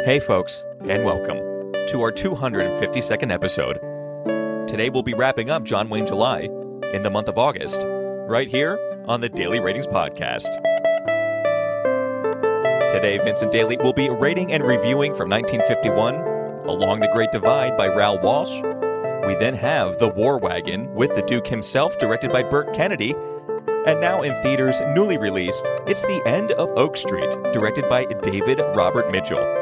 Hey folks, and welcome to our 252nd episode. Today we'll be wrapping up John Wayne July in the month of August, right here on the Daily Ratings Podcast. Today, Vincent Daly will be rating and reviewing from 1951, Along the Great Divide by Raoul Walsh. We then have The War Wagon with the Duke himself, directed by Burt Kennedy. And now in theaters, newly released, it's The End of Oak Street, directed by David Robert Mitchell.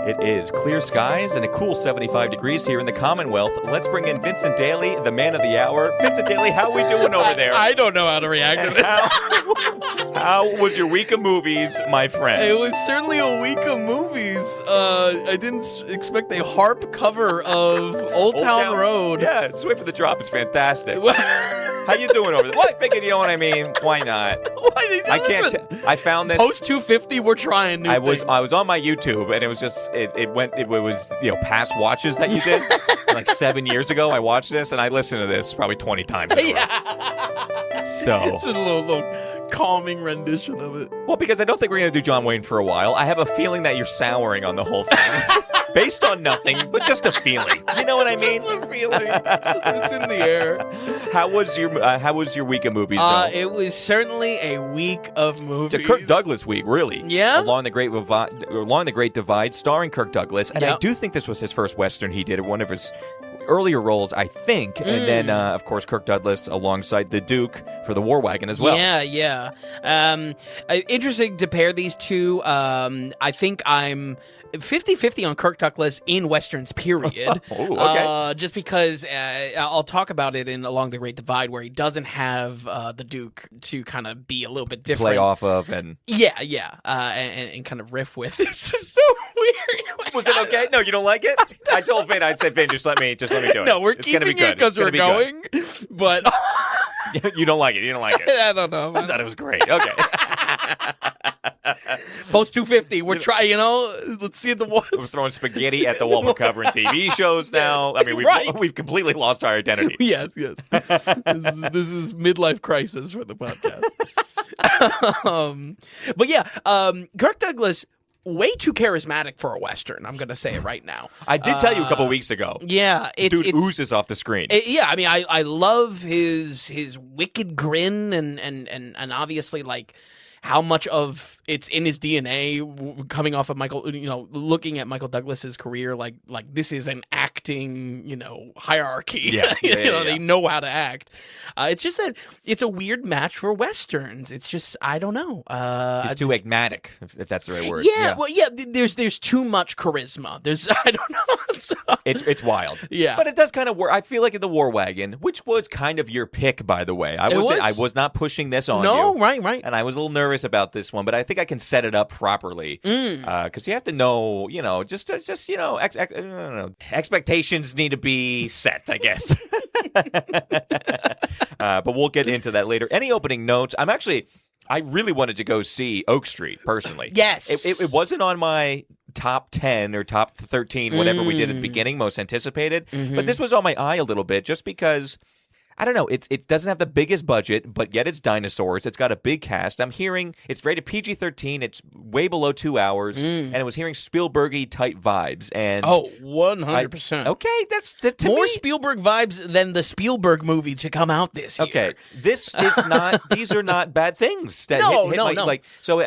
It is clear skies and a cool 75 degrees here in the Commonwealth. Let's bring in Vincent Daly, the man of the hour. Vincent Daly, how are we doing over there? I don't know how to react to this. How was your week of movies, my friend? It was certainly a week of movies. I didn't expect a Harp cover of Old Town Road. Yeah, just wait for the drop. It's fantastic. How you doing over there? Well, I figured, you know what I mean. Why not? I can't. I found this post 250. We're trying new things. I was on my YouTube, and it was just it was past watches that you did like 7 years ago. I watched this, and I listened to this probably 20 times. So it's a little calming rendition of it. Well, because I don't think we're gonna do John Wayne for a while. I have a feeling that you're souring on the whole thing. Based on nothing, but just a feeling. You know what I mean? Just a feeling. It's in the air. How was your week of movies, though? It was certainly a week of movies. It's a Kirk Douglas week, really. Yeah? Along the Great Divide, starring Kirk Douglas. And I do think this was his first Western he did, one of his earlier roles, I think. And then, of course, Kirk Douglas alongside the Duke for the War Wagon as well. Yeah. Interesting to pair these two. I think I'm 50-50 on Kirk Douglas in Westerns, period. Oh, okay. Just because I'll talk about it in Along the Great Divide, where he doesn't have the Duke to kind of be a little bit different. Play off of and... Yeah, and kind of riff with. It's just so weird. Was it okay? No, you don't like it? I told Vin, I said, Vin, just let me do it. No, we're it's keeping gonna be good. it because we're going, but... You don't like it. I don't know. I thought it was great. Okay. Post 250, we're trying, let's see the ones. We're throwing spaghetti at the wall. We're covering TV shows now. I mean, we've completely lost our identity. Yes. This is midlife crisis for the podcast. But yeah, Kirk Douglas, way too charismatic for a Western. I'm going to say it right now. I did tell you a couple weeks ago. Yeah. Dude oozes off the screen. I mean, I love his wicked grin and obviously, like, how much of it's in his DNA coming off of Michael, looking at Michael Douglas's career, like this is an acting, hierarchy. Yeah. They know how to act. It's just that it's a weird match for Westerns. It's just, I don't know. It's too enigmatic, if that's the right word. Yeah. Well, there's too much charisma. I don't know. So. It's wild. Yeah. But it does kind of work. I feel like in The War Wagon, which was kind of your pick, by the way. I was not pushing this on you. No, right. And I was a little nervous about this one, but I think I can set it up properly because you have to know, expectations need to be set, I guess. But we'll get into that later. Any opening notes? I really wanted to go see Oak Street personally. Yes, it wasn't on my top 10 or top 13, whatever we did at the beginning, most anticipated. But this was on my eye a little bit just because. I don't know. It doesn't have the biggest budget, but yet it's dinosaurs. It's got a big cast. I'm hearing it's rated PG-13. It's way below 2 hours, and I was hearing Spielberg-y type vibes. And 100%. Okay, that's to more me, Spielberg vibes than the Spielberg movie to come out this year. Okay, this is not. These are not bad things. That No. Like so,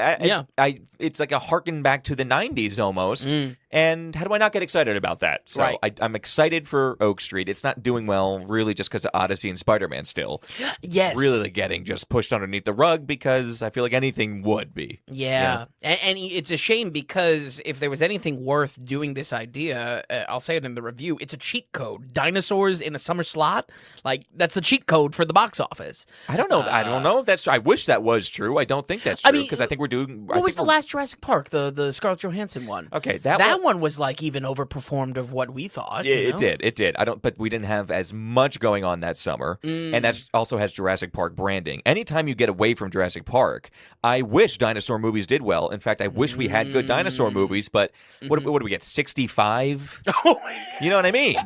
it's like a harken back to the '90s almost. And how do I not get excited about that? So right. I'm excited for Oak Street. It's not doing well, really, just because of Odyssey and Spider-Man still. Yes. Really getting just pushed underneath the rug because I feel like anything would be. Yeah. And it's a shame because if there was anything worth doing this idea, I'll say it in the review, it's a cheat code. Dinosaurs in a summer slot, like that's the cheat code for the box office. I don't know. I don't know if that's true. I wish that was true. I don't think that's true because I think we're doing... What was the last Jurassic Park, the Scarlett Johansson one? Okay, that one was like even overperformed of what we thought. Yeah, it did. But we didn't have as much going on that summer, and that also has Jurassic Park branding. Anytime you get away from Jurassic Park, I wish dinosaur movies did well. In fact, I wish we had good dinosaur movies. But what do we get? 65? You know what I mean?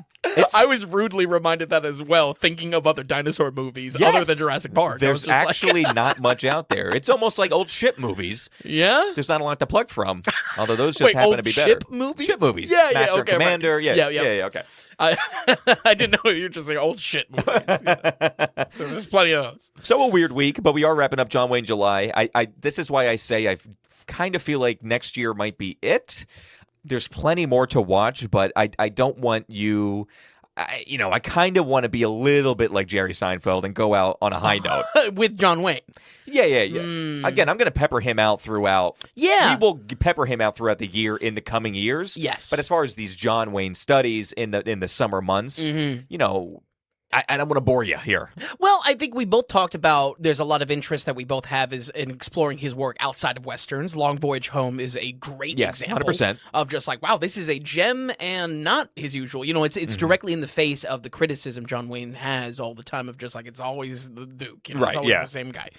I was rudely reminded that as well, thinking of other dinosaur movies other than Jurassic Park. There's actually not much out there. It's almost like old ship movies. Yeah? There's not a lot to plug from, although those just happen to be better. Ship movies? Ship movies. Yeah, Master okay, and Commander. right. Yeah, okay. I didn't know you were just saying old shit movies. There's plenty of those. So a weird week, but we are wrapping up John Wayne July. This is why I say I kind of feel like next year might be it. There's plenty more to watch, but I don't want you... I kind of want to be a little bit like Jerry Seinfeld and go out on a high note. With John Wayne. Yeah. Again, I'm going to pepper him out throughout. Yeah. We will pepper him out throughout the year in the coming years. Yes. But as far as these John Wayne studies in the summer months, I don't want to bore you here. Well, I think we both talked about there's a lot of interest that we both have is in exploring his work outside of Westerns. Long Voyage Home is a great example 100%. of just like, wow, this is a gem and not his usual. It's directly in the face of the criticism John Wayne has all the time of just like, it's always the Duke. It's always the same guy.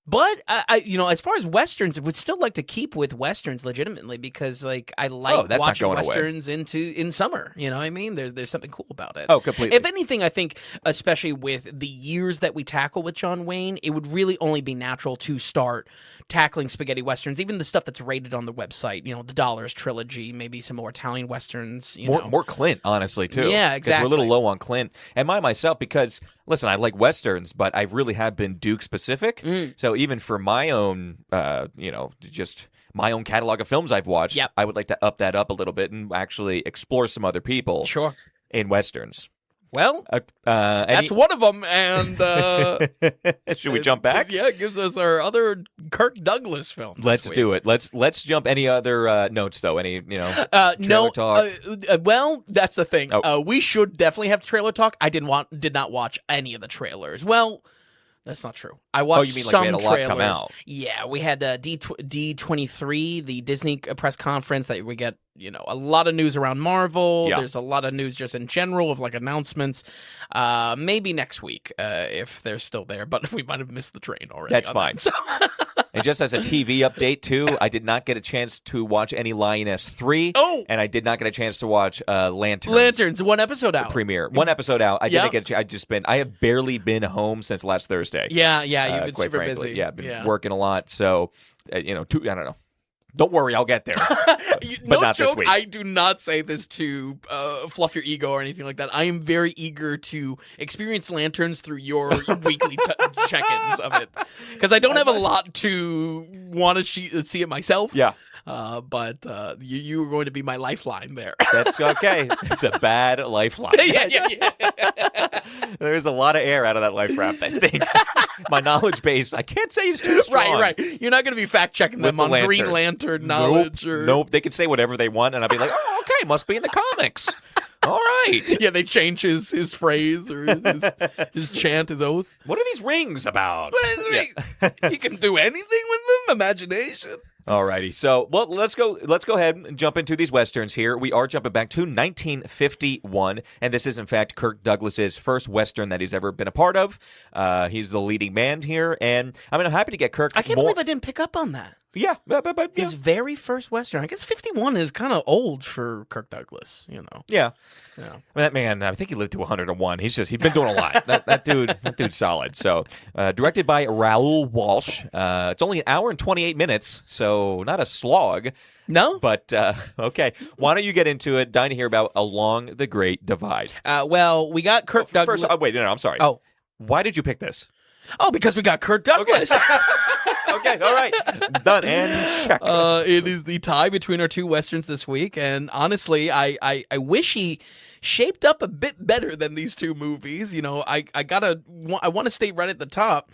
But, as far as Westerns, I would still like to keep with Westerns legitimately because like I like watching Westerns in summer. You know what I mean? There's something cool about it. Oh, completely. If anything, I think especially with the years that we tackle with John Wayne, it would really only be natural to start tackling spaghetti westerns, even the stuff that's rated on the website, the Dollars trilogy, maybe some more Italian westerns, More Clint, honestly, too. Yeah, exactly. Because we're a little low on Clint. And myself, because, listen, I like westerns, but I really have been Duke-specific. So even for my own, just my own catalog of films I've watched, I would like to up that up a little bit and actually explore some other people in westerns. Well, that's one of them, and should we jump back? Yeah, it gives us our other Kirk Douglas film. Let's do it. Let's jump. Any other notes though? Any trailer talk? Well, that's the thing. Oh. We should definitely have trailer talk. I did not watch any of the trailers. Well, that's not true. I watched you mean some like we had a trailers. lot come out? Yeah, we had D23, the Disney press conference that we get, a lot of news around Marvel. Yeah. There's a lot of news just in general of like announcements. Maybe next week if they're still there, but we might have missed the train already. That's fine. So. And just as a TV update, too, I did not get a chance to watch any Lioness 3. Oh! And I did not get a chance to watch Lanterns. Lanterns, one episode out. Premiere. One episode out. I didn't get a chance. I have barely been home since last Thursday. Yeah, you've been quite super frankly. busy. Yeah, I've been working a lot. So, I don't know. Don't worry, I'll get there. But not this week. I do not say this to fluff your ego or anything like that. I am very eager to experience Lanterns through your weekly check-ins of it. Because I don't have a lot to want to see it myself. Yeah. But you are going to be my lifeline there. That's okay. It's a bad lifeline. Yeah. There's a lot of air out of that life raft, I think. My knowledge base, I can't say it's too strong. Right. You're not going to be fact-checking them on Green Lantern knowledge. Nope. They can say whatever they want, and I'll be like, oh, okay, must be in the comics. All right. Yeah, they change his phrase or his chant, his oath. What are these rings about? You can do anything with them? Imagination. Alrighty, so let's go ahead and jump into these westerns here. We are jumping back to 1951, and this is in fact Kirk Douglas's first western that he's ever been a part of. He's the leading man here, and I'm happy to get Kirk. I can't believe I didn't pick up on that. Yeah, but his very first western. I guess 51 is kind of old for Kirk Douglas. Yeah. That man, I think he lived to 101. He's been doing a lot. that dude's solid. So, directed by Raoul Walsh. It's only an hour and 28 minutes, so not a slog. No? But, okay. Why don't you get into it? Dying to hear about Along the Great Divide. Well, we got Kirk Douglas. First, wait, no, I'm sorry. Oh. Why did you pick this? Oh, because we got Kirk Douglas. Okay. Okay, all right. Done and check. It is the tie between our two westerns this week, and honestly, I wish he shaped up a bit better than these two movies. I want to state right at the top,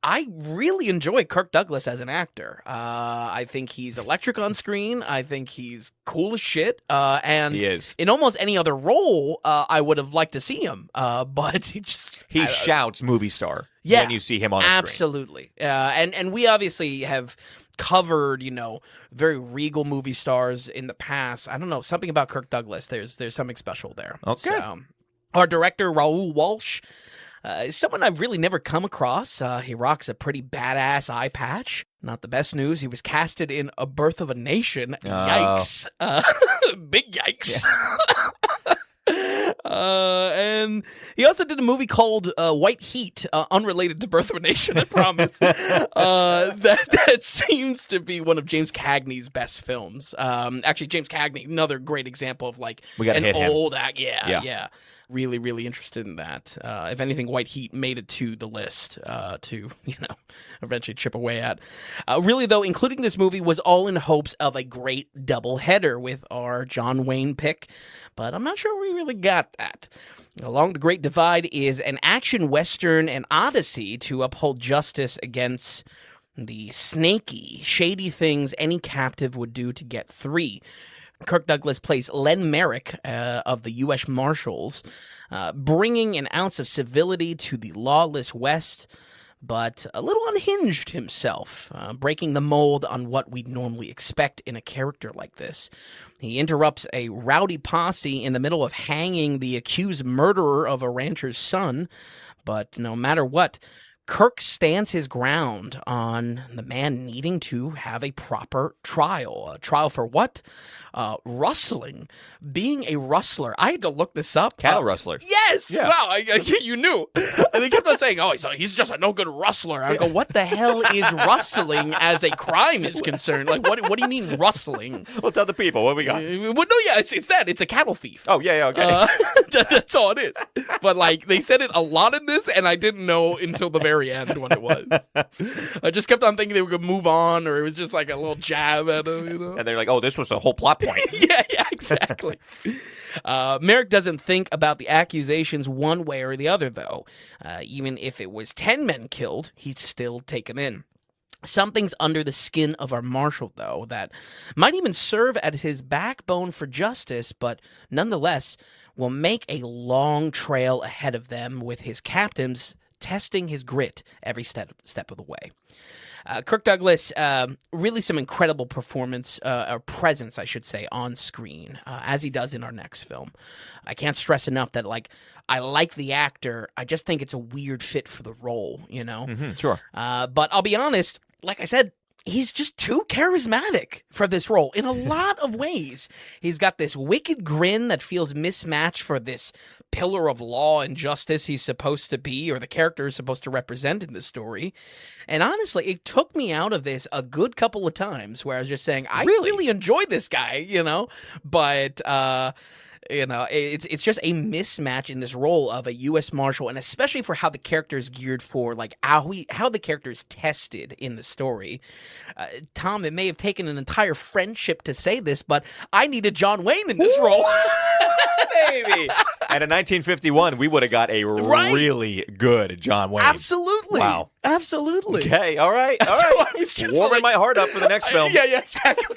I really enjoy Kirk Douglas as an actor. I think he's electric on screen. I think he's cool as shit. And he is. In almost any other role, I would have liked to see him. But he shouts movie star when you see him on absolutely. screen. And we obviously have covered, very regal movie stars in the past. I don't know, something about Kirk Douglas. There's something special there. Okay. So, our director, Raoul Walsh, is someone I've really never come across. He rocks a pretty badass eye patch. Not the best news. He was casted in A Birth of a Nation. Yikes. Big yikes. Yeah. And he also did a movie called White Heat, unrelated to Birth of a Nation, I promise. That seems to be one of James Cagney's best films. Actually, James Cagney, another great example of like an old act. Yeah. Really, really interested in that. If anything, White Heat made it to the list to, eventually chip away at. Really, though, including this movie was all in hopes of a great doubleheader with our John Wayne pick, but I'm not sure we really got that. Along the Great Divide is an action western and odyssey to uphold justice against the snaky, shady things any captive would do to get free. Kirk Douglas plays Len Merrick of the U.S. Marshals, bringing an ounce of civility to the lawless West, but a little unhinged himself, breaking the mold on what we'd normally expect in a character like this. He interrupts a rowdy posse in the middle of hanging the accused murderer of a rancher's son, but no matter what, Kirk stands his ground on the man needing to have a proper trial. A trial for what? Rustling. Being a rustler. I had to look this up. Cattle rustler. Yes! Yeah. Wow, you knew. And they kept on saying, he's just a no-good rustler. I go, what the hell is rustling as a crime is concerned? Like, what do you mean rustling? Well, tell the people what we got. It's that. It's a cattle thief. Oh, yeah, okay. That's all it is. But, they said it a lot in this, and I didn't know until the very end what it was. I just kept on thinking they were going to move on, or it was just like a little jab at him, And they're like, this was a whole plot point. yeah, exactly. Merrick doesn't think about the accusations one way or the other, though. Even if it was 10 men killed, he'd still take them in. Something's under the skin of our marshal, though, that might even serve as his backbone for justice, but nonetheless will make a long trail ahead of them with his captains testing his grit every step of the way. Kirk Douglas, really some incredible performance, or presence, I should say, on screen, as he does in our next film. I can't stress enough that, I like the actor. I just think it's a weird fit for the role, Mm-hmm, sure. But I'll be honest, like I said, he's just too charismatic for this role in a lot of ways. He's got this wicked grin that feels mismatched for this pillar of law and justice he's supposed to be, or the character is supposed to represent in the story. And honestly, it took me out of this a good couple of times where I was just saying, I really enjoy this guy, but it's just a mismatch in this role of a U.S. Marshal, and especially for how the character is geared for, how the character is tested in the story. Tom, it may have taken an entire friendship to say this, but I needed John Wayne in this role. Baby. And in 1951, we would have got a really good John Wayne. Absolutely. Wow. Absolutely. Okay, all right. So I was just warming my heart up for the next film. Yeah, exactly.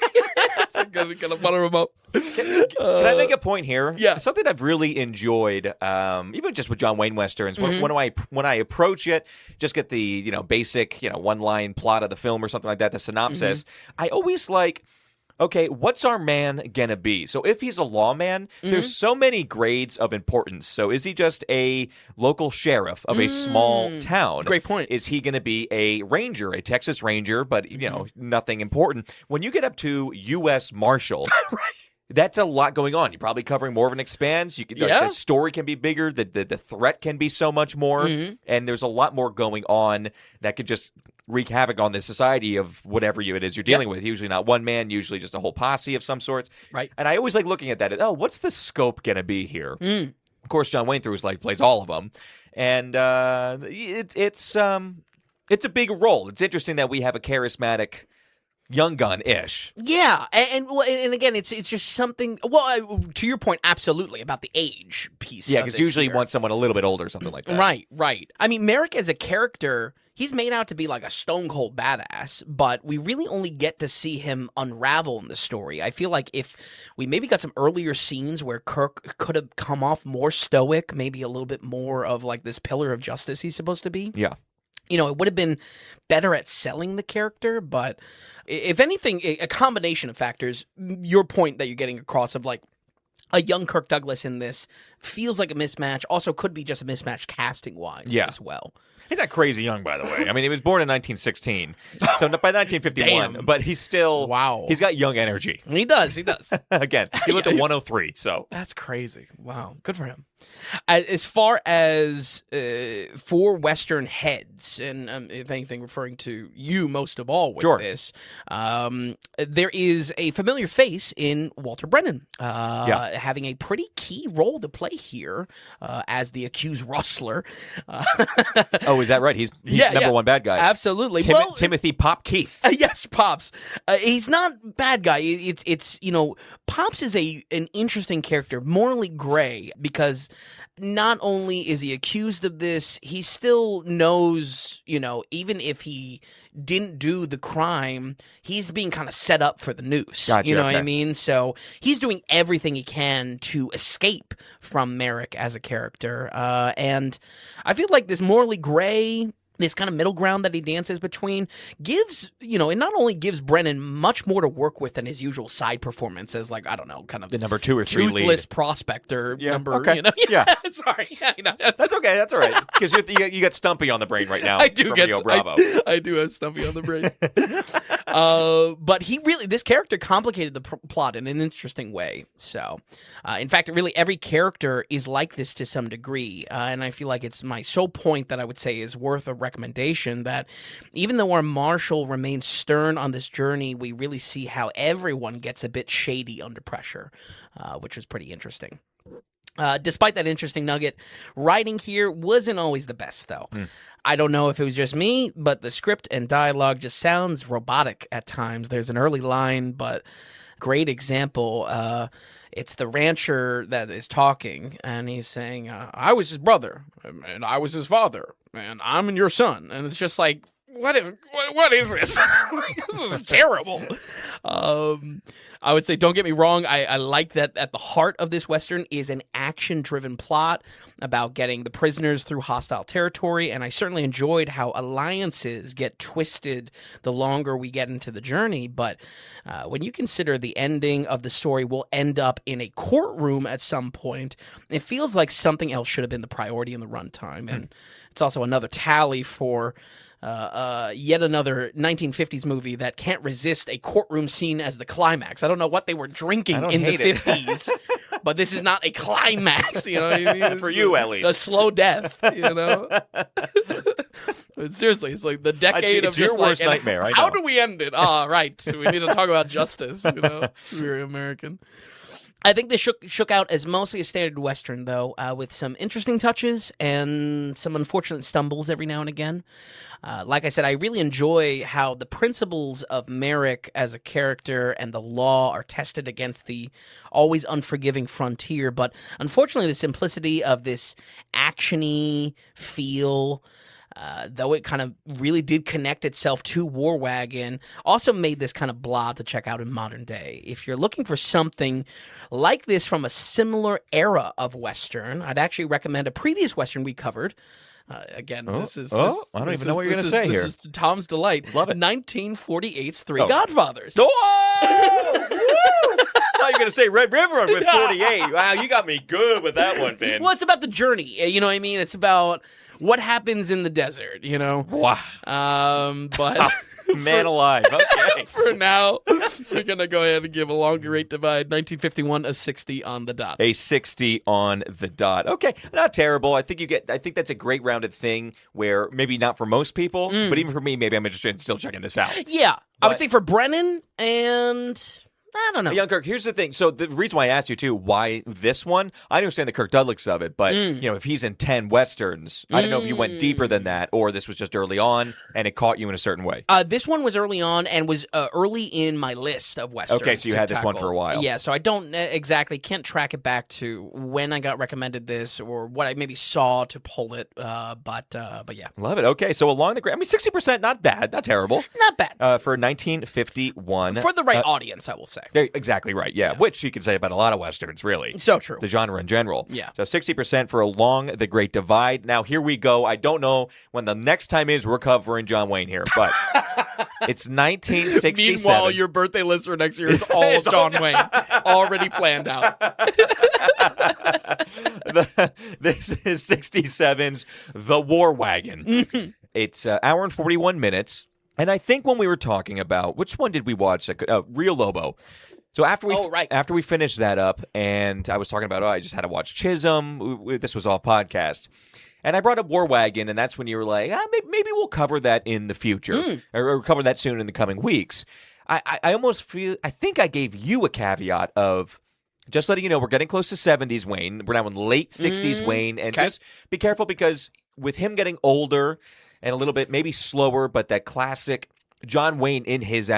Gonna butter him up. Can I make a point here? Yeah. Something I've really enjoyed, even just with John Wayne Westerns, when I approach it, just get the basic one-line plot of the film or something like that, the synopsis, I always okay, what's our man gonna be? So if he's a lawman, there's so many grades of importance. So is he just a local sheriff of a small town? Great point. Is he gonna be a ranger, a Texas Ranger, but nothing important? When you get up to U.S. Marshal, right. That's a lot going on. You're probably covering more of an expanse. The story can be bigger. The threat can be so much more. And there's a lot more going on that could just wreak havoc on the society of whatever it is you're dealing with. Usually not one man, usually just a whole posse of some sorts. Right. And I always like looking at that. What's the scope going to be here? Of course, John Wayne through his life plays all of them. And it's a big role. It's interesting that we have a charismatic young gun-ish. Yeah, and again, it's just something. Well, to your point, absolutely about the age piece. Yeah, because usually you want someone a little bit older, or something like that. Right. I mean, Merrick as a character, he's made out to be like a stone cold badass, but we really only get to see him unravel in the story. I feel like if we maybe got some earlier scenes where Kirk could have come off more stoic, maybe a little bit more of this pillar of justice he's supposed to be. Yeah. It would have been better at selling the character, but if anything, a combination of factors, your point that you're getting across of a young Kirk Douglas in this feels like a mismatch, also could be just a mismatch casting-wise as well. He's not crazy young, by the way. I mean, he was born in 1916, so by 1951. Damn. But he's still he's got young energy. He does. Again, he looked at 103. So that's crazy. Wow, good for him. As far as for Western heads, and if anything, referring to you most of all with this, there is a familiar face in Walter Brennan, having a pretty key role to play here as the accused rustler. Oh, is that right? He's number one bad guy. Absolutely. Timothy Pop Keith. Yes, Pops. He's not bad guy. It's Pops is an interesting character, morally gray, because not only is he accused of this, he still knows, even if he didn't do the crime, he's being kind of set up for the noose. Gotcha, you know what I mean? So he's doing everything he can to escape from Merrick as a character. And I feel like this morally gray, this kind of middle ground that he dances between gives, it not only gives Brennan much more to work with than his usual side performance as, like, I don't know, kind of the number 2 or 3 toothless lead prospector number, Okay. Yeah. Sorry. That's okay. That's all right. Because you got Stumpy on the brain right now. I do get Rio Bravo. I do have Stumpy on the brain. But this character complicated the plot in an interesting way. So, in fact, really every character is like this to some degree. And I feel like it's my sole point that I would say is worth a recommendation, that even though our Marshal remains stern on this journey, we really see how everyone gets a bit shady under pressure, which was pretty interesting. Despite that interesting nugget, writing here wasn't always the best, though. I don't know if it was just me, but the script and dialogue just sounds robotic at times. There's an early line, but great example. It's the rancher that is talking, and he's saying, I was his brother, and I was his father, and I'm your son. And it's just like, what is this? This is terrible. I would say, don't get me wrong, I like that at the heart of this Western is an action-driven plot about getting the prisoners through hostile territory, and I certainly enjoyed how alliances get twisted the longer we get into the journey, but when you consider the ending of the story will end up in a courtroom at some point, it feels like something else should have been the priority in the runtime, and it's also another tally for yet another 1950s movie that can't resist a courtroom scene as the climax. I don't know what they were drinking in the 50s, but this is not a climax, you know what I mean? For you, at least. A slow death, But seriously, it's like the decade of it's just your worst like, nightmare, I know. How do we end it? Right. So we need to talk about justice, We're American. I think this shook out as mostly a standard Western, though, with some interesting touches and some unfortunate stumbles every now and again. Like I said, I really enjoy how the principles of Merrick as a character and the law are tested against the always unforgiving frontier. But unfortunately, the simplicity of this action-y feel, though it kind of really did connect itself to War Wagon, also made this kind of blah to check out in modern day. If you're looking for something like this from a similar era of Western, I'd actually recommend a previous Western we covered. This is... I don't even know what you're going to say here. This is Tom's delight. Love it. 1948's Three Godfathers. Oh! Woo! I thought you were going to say Red River with 48. Wow, you got me good with that one, Ben. Well, it's about the journey. You know what I mean? It's about what happens in the desert, Wow. But... Man alive. Okay. For now, we're going to go ahead and give A Long Great Divide 1951 a 60 on the dot. A 60 on the dot. Okay, not terrible. I think that's a great rounded thing where maybe not for most people, but even for me, maybe I'm interested in still checking this out. Yeah, I would say for Brennan and... I don't know. Young Kirk, here's the thing. So the reason why I asked you, too, why this one, I understand the Kirk Douglas of it, but, if he's in 10 Westerns, I don't know if you went deeper than that, or this was just early on, and it caught you in a certain way. This one was early on, and was early in my list of Westerns. Okay, so you had this one for a while. Yeah, so I don't can't track it back to when I got recommended this, or what I maybe saw to pull it, but yeah. Love it. Okay, so along the... 60%, not bad, not terrible. Not bad. For 1951. For the right audience, I will say. Exactly right, yeah. Which you can say about a lot of Westerns, really. So true. The genre in general. Yeah. So 60% for Along the Great Divide. Now, here we go. I don't know when the next time is we're covering John Wayne here, but it's 1967. Meanwhile, your birthday list for next year is all John Wayne. Already planned out. This is 67's The War Wagon. It's an hour and 41 minutes. And I think when we were talking about, which one did we watch? Real Lobo. So after we finished that up, and I was talking about, I just had to watch Chisholm. This was all podcast. And I brought up War Wagon, and that's when you were like, maybe we'll cover that in the future, or cover that soon in the coming weeks. I almost feel, I think I gave you a caveat of just letting you know we're getting close to 70s Wayne. We're now in late 60s Wayne, and just be careful because with him getting older and a little bit maybe slower, but that classic John Wayne in his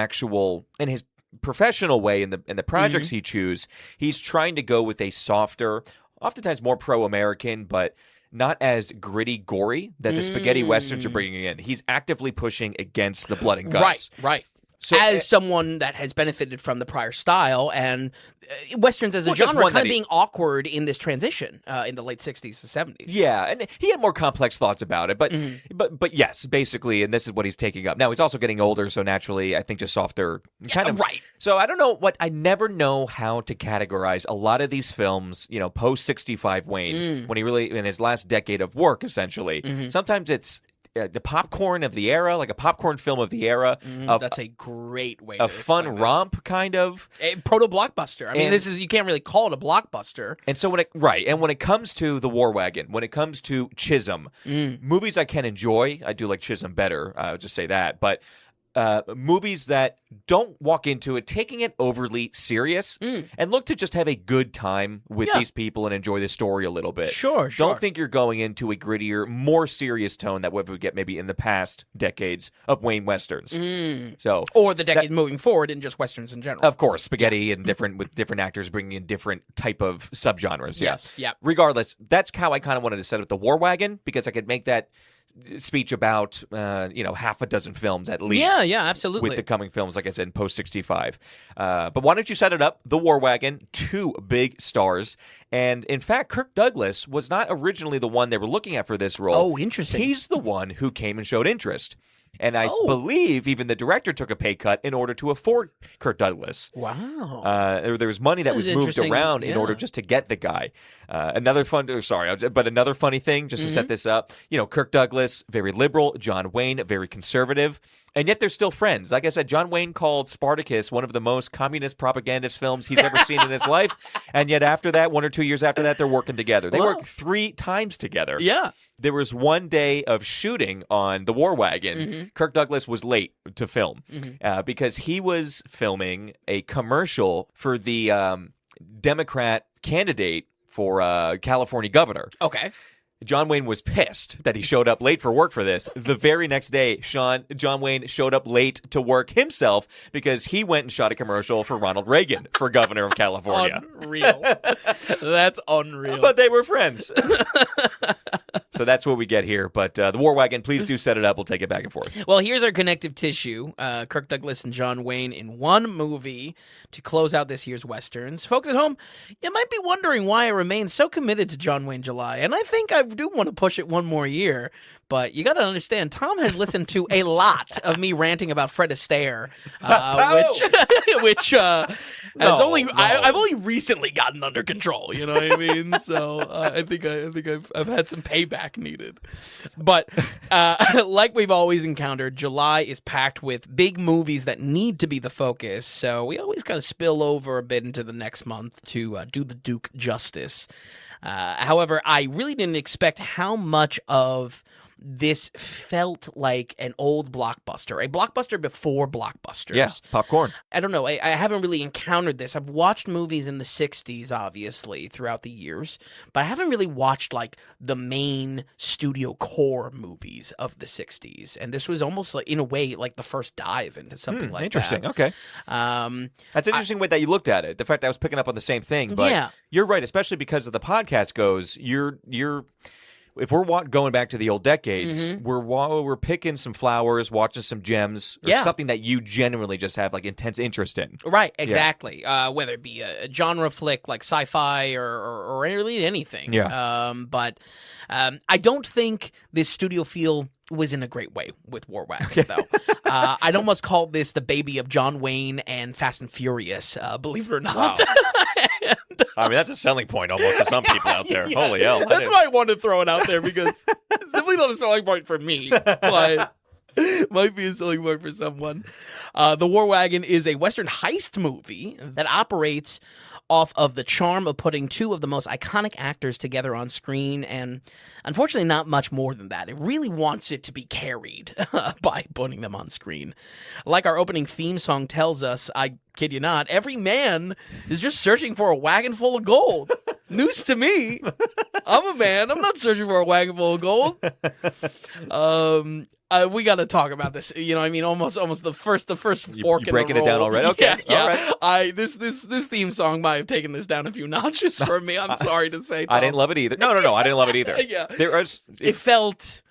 professional way in the projects he chooses, he's trying to go with a softer, oftentimes more pro-American, but not as gritty, gory that the spaghetti westerns are bringing in. He's actively pushing against the blood and guts. Right. So, as someone that has benefited from the prior style and westerns as a genre kind of being awkward in this transition in the late 60s to 70s. Yeah, and he had more complex thoughts about it, but yes, basically, and this is what he's taking up. Now, he's also getting older, so naturally, I think just softer kind of. Right. So I don't know I never know how to categorize a lot of these films, post-65 Wayne, when he really, in his last decade of work, essentially. Sometimes it's the popcorn of the era, like a popcorn film of the era. That's a great way to explain fun romp, kind of. A proto-blockbuster. I mean, you can't really call it a blockbuster. And so when it comes to The War Wagon, when it comes to Chisholm, movies I can enjoy, I do like Chisholm better, I'll just say that, but movies that don't walk into it taking it overly serious and look to just have a good time with these people and enjoy the story a little bit. Sure. Don't think you're going into a grittier, more serious tone that we get maybe in the past decades of Wayne Westerns. So, or the decade moving forward in just Westerns in general. Of course, spaghetti and with different actors bringing in different type of subgenres. Yes. Yeah. Regardless, that's how I kind of wanted to set up The War Wagon, because I could make that speech about half a dozen films at least. Yeah, absolutely. With the coming films, like I said, post 65. But why don't you set it up? The War Wagon, 2 big stars, and in fact, Kirk Douglas was not originally the one they were looking at for this role. Oh, interesting. He's the one who came and showed interest. And I believe even the director took a pay cut in order to afford Kirk Douglas. Wow. There was money that was moved around in order just to get the guy. Another funny thing, just to set this up, Kirk Douglas, very liberal, John Wayne, very conservative, and yet they're still friends. Like I said, John Wayne called Spartacus one of the most communist propagandist films he's ever seen in his life, and yet after that, 1 or 2 years after that, they're working together. They worked 3 times together. Yeah. There was one day of shooting on The War Wagon. Kirk Douglas was late to film because he was filming a commercial for the Democrat candidate for California governor. Okay. John Wayne was pissed that he showed up late for work for this. The very next day, John Wayne showed up late to work himself because he went and shot a commercial for Ronald Reagan for governor of California. Unreal. That's unreal. But they were friends. So that's what we get here. But The War Wagon, please do set it up. We'll take it back and forth. Well, here's our connective tissue. Kirk Douglas and John Wayne in one movie to close out this year's Westerns. Folks at home, you might be wondering why I remain so committed to John Wayne July. And I think I do want to push it one more year. But you got to understand, Tom has listened to a lot of me ranting about Fred Astaire, which I've only recently gotten under control. You know what I mean? So I think I've had some payback needed. But like we've always encountered, July is packed with big movies that need to be the focus. So we always kind of spill over a bit into the next month to do the Duke justice. However, I really didn't expect how much of this felt like an old blockbuster, a blockbuster before blockbusters. Yeah, popcorn. I don't know. I haven't really encountered this. I've watched movies in the 60s, obviously, throughout the years, but I haven't really watched, like, the main studio core movies of the 60s. And this was almost, like, in a way, like the first dive into something like interesting. that. Okay. That's an interesting way that you looked at it. The fact that I was picking up on the same thing. But you're right, especially because of the podcast goes, if we're going back to the old decades, we're picking some flowers, watching some gems, or something that you genuinely just have like intense interest in. Right, exactly. Yeah. Whether it be a genre flick like sci-fi or really anything. Yeah. But I don't think this studio feel was in a great way with War Wagon, though. I'd almost call this the baby of John Wayne and Fast and Furious, believe it or not. Wow. I mean, that's a selling point almost to some people out there. Yeah. Holy hell. That's why I wanted to throw it out there, because it's definitely not a selling point for me, but might be a selling point for someone. The War Wagon is a Western heist movie that operates off of the charm of putting two of the most iconic actors together on screen, and unfortunately not much more than that. It really wants it to be carried by putting them on screen. Like our opening theme song tells us, I kid you not, every man is just searching for a wagon full of gold. News to me. I'm a man. I'm not searching for a wagon full of gold. We got to talk about this. You know, I mean, almost the first fork in the road. Breaking it down already? Okay. Yeah. All right. This theme song might have taken this down a few notches for me. I'm sorry to say, Tom. I didn't love it either. No, I didn't love it either. Yeah. It felt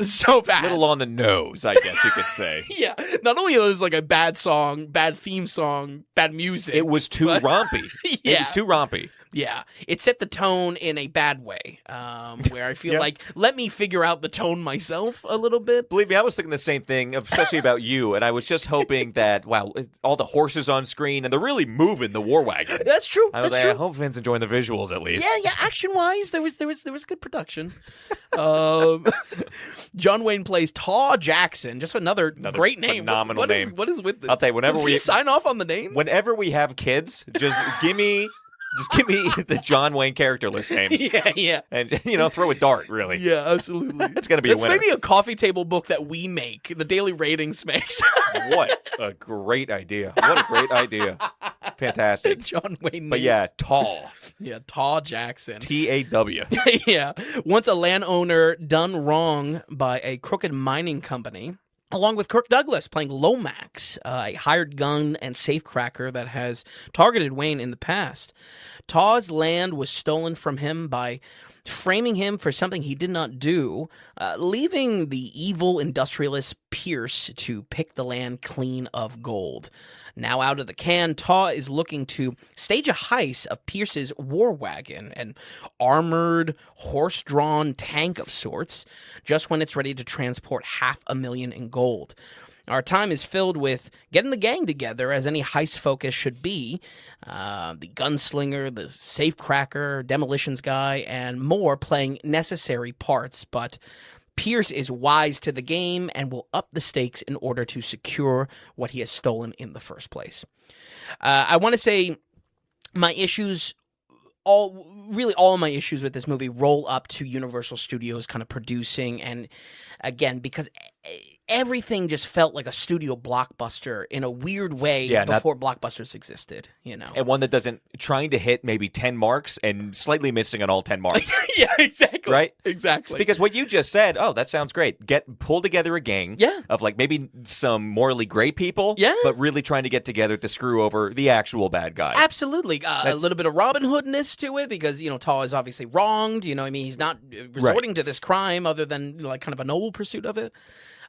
so bad. a little on the nose, I guess you could say. Yeah. Not only was it like a bad song, bad theme song, bad music. It was too rompy. Yeah. It was too rompy. Yeah, it set the tone in a bad way, where I feel like, let me figure out the tone myself a little bit. Believe me, I was thinking the same thing, especially about you, and I was just hoping that, wow, all the horses on screen, and they're really moving the War Wagon. That's true. I was like, I hope Vin's enjoying the visuals at least. Yeah. Action-wise, there was good production. John Wayne plays Taw Jackson, just another great name. Phenomenal name. What is with this? I'll tell you, Does he sign off on the names? Whenever we have kids, just give me the John Wayne character list names. Yeah. And, throw a dart, really. Yeah, absolutely. It's going to be a winner. Maybe a coffee table book that we make, the Daily Ratings makes. What a great idea. What a great idea. Fantastic. John Wayne names. But yeah, Taw. Yeah, Taw Jackson. T-A-W. Yeah. Once a landowner done wrong by a crooked mining company, along with Kirk Douglas playing Lomax, a hired gun and safecracker that has targeted Wayne in the past. Taw's land was stolen from him by framing him for something he did not do, leaving the evil industrialist Pierce to pick the land clean of gold. Now out of the can, Taw is looking to stage a heist of Pierce's war wagon, an armored, horse-drawn tank of sorts, just when it's ready to transport $500,000 in gold. Our time is filled with getting the gang together, as any heist focus should be. The gunslinger, the safecracker, demolitions guy, and more playing necessary parts, but Pierce is wise to the game and will up the stakes in order to secure what he has stolen in the first place. I want to say my issues, all of my issues with this movie roll up to Universal Studios kind of producing, and again, because everything just felt like a studio blockbuster in a weird way before blockbusters existed, And one that doesn't, trying to hit maybe 10 marks and slightly missing on all 10 marks. Yeah, exactly. Right? Exactly. Because what you just said, that sounds great. Pull together a gang of like maybe some morally gray people, but really trying to get together to screw over the actual bad guy. Absolutely. A little bit of Robin Hoodness to it, because, Taw is obviously wronged. He's not resorting to this crime other than like kind of a noble pursuit of it.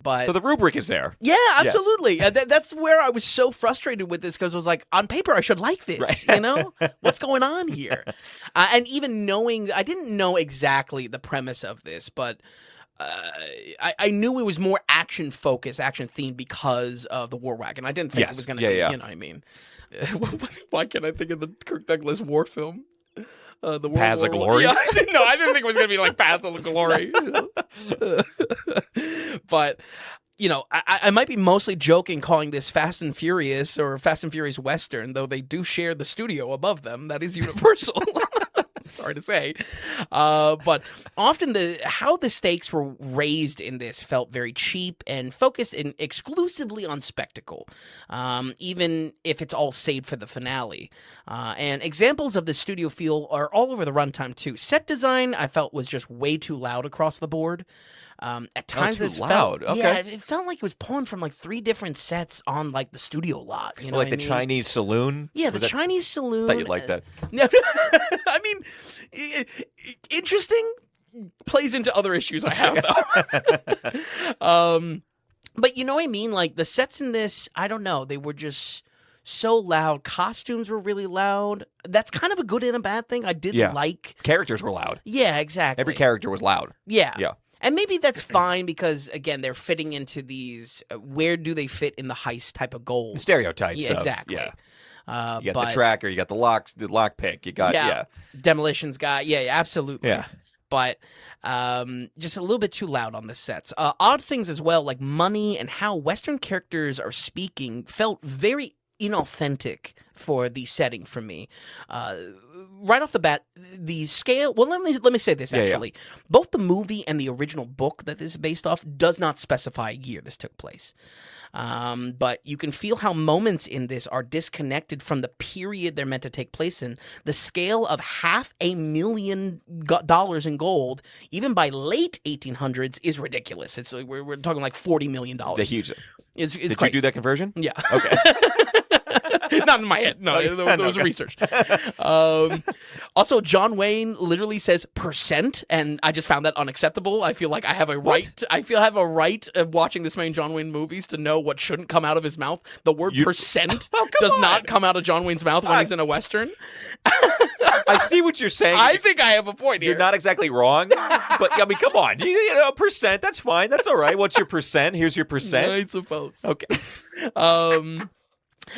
But so the rubric is there. Yeah, absolutely. Yes. That's where I was so frustrated with this, because I was like, on paper, I should like this. Right. What's going on here? And even knowing, I didn't know exactly the premise of this, but I knew it was more action focused, action themed because of the War Wagon. I didn't think it was going to be. You know what I mean? Why can't I think of the Kirk Douglas war film? The Paths of Glory? Yeah, I didn't think it was going to be like Paths of Glory. But, I might be mostly joking calling this Fast and Furious or Fast and Furious Western, though they do share the studio above them. That is Universal. Sorry to say. But often how the stakes were raised in this felt very cheap and focused exclusively on spectacle, even if it's all saved for the finale. And examples of the studio feel are all over the runtime, too. Set design, I felt, was just way too loud across the board. At times this felt loud. Okay. Yeah, it felt like it was pulling from like 3 different sets on like the studio lot. Like the Chinese saloon? Yeah, the Chinese saloon. I thought you'd like that. I mean, interesting, plays into other issues I have though. But you know what I mean? Like the sets in this, I don't know, they were just so loud. Costumes were really loud. That's kind of a good and a bad thing. I did like. Characters were loud. Yeah, exactly. Every character was loud. Yeah. Yeah. And maybe that's fine because, again, they're fitting into these, where do they fit in the heist type of goals? Stereotypes. Yeah, exactly. You got the tracker, you got the lock pick, you got Demolition's guy. Yeah, absolutely. Yeah. But just a little bit too loud on the sets. Odd things as well, like money and how Western characters are speaking felt very inauthentic for the setting for me. Right off the bat, the scale. Well, let me say this actually. Both the movie and the original book that this is based off does not specify a year this took place. But you can feel how moments in this are disconnected from the period they're meant to take place in. The scale of $500,000 in gold, even by late 1800s, is ridiculous. It's we're talking like $40 million. It's huge. It's Did crazy. you do that conversion? Yeah. Okay. Not in my head. No, there was research. Also, John Wayne literally says percent, and I just found that unacceptable. I feel like I have a right. I have a right of watching this many John Wayne movies to know what shouldn't come out of his mouth. The word percent does not come out of John Wayne's mouth when he's in a Western. I see what you're saying. I think I have a point here. You're not exactly wrong, but I mean, come on. You know, percent, that's fine. That's all right. What's your percent? Here's your percent. I suppose. Okay.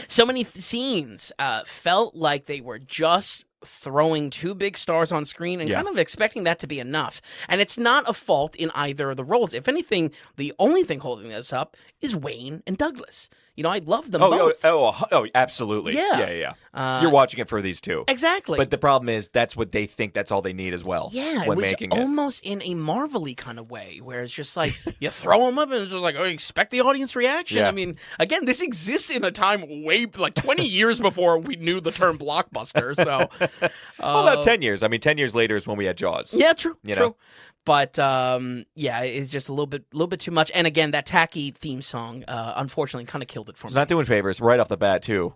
So many scenes felt like they were just throwing two big stars on screen and kind of expecting that to be enough. And it's not a fault in either of the roles. If anything, the only thing holding this up is Wayne and Douglas. You know, I love them both. Oh, absolutely. Yeah. You're watching it for these two. Exactly. But the problem is that's what they think that's all they need as well. Yeah, when it was making almost in a Marvel-y kind of way, where it's just like, you throw them up and it's just like, oh, you expect the audience reaction? Yeah. I mean, again, this exists in a time like 20 years before we knew the term blockbuster, so... well, about 10 years. I mean, 10 years later is when we had Jaws. Yeah, true. You know? But it's just a little bit too much. And again, that tacky theme song, unfortunately, kind of killed it for me. It's not doing favors right off the bat, too.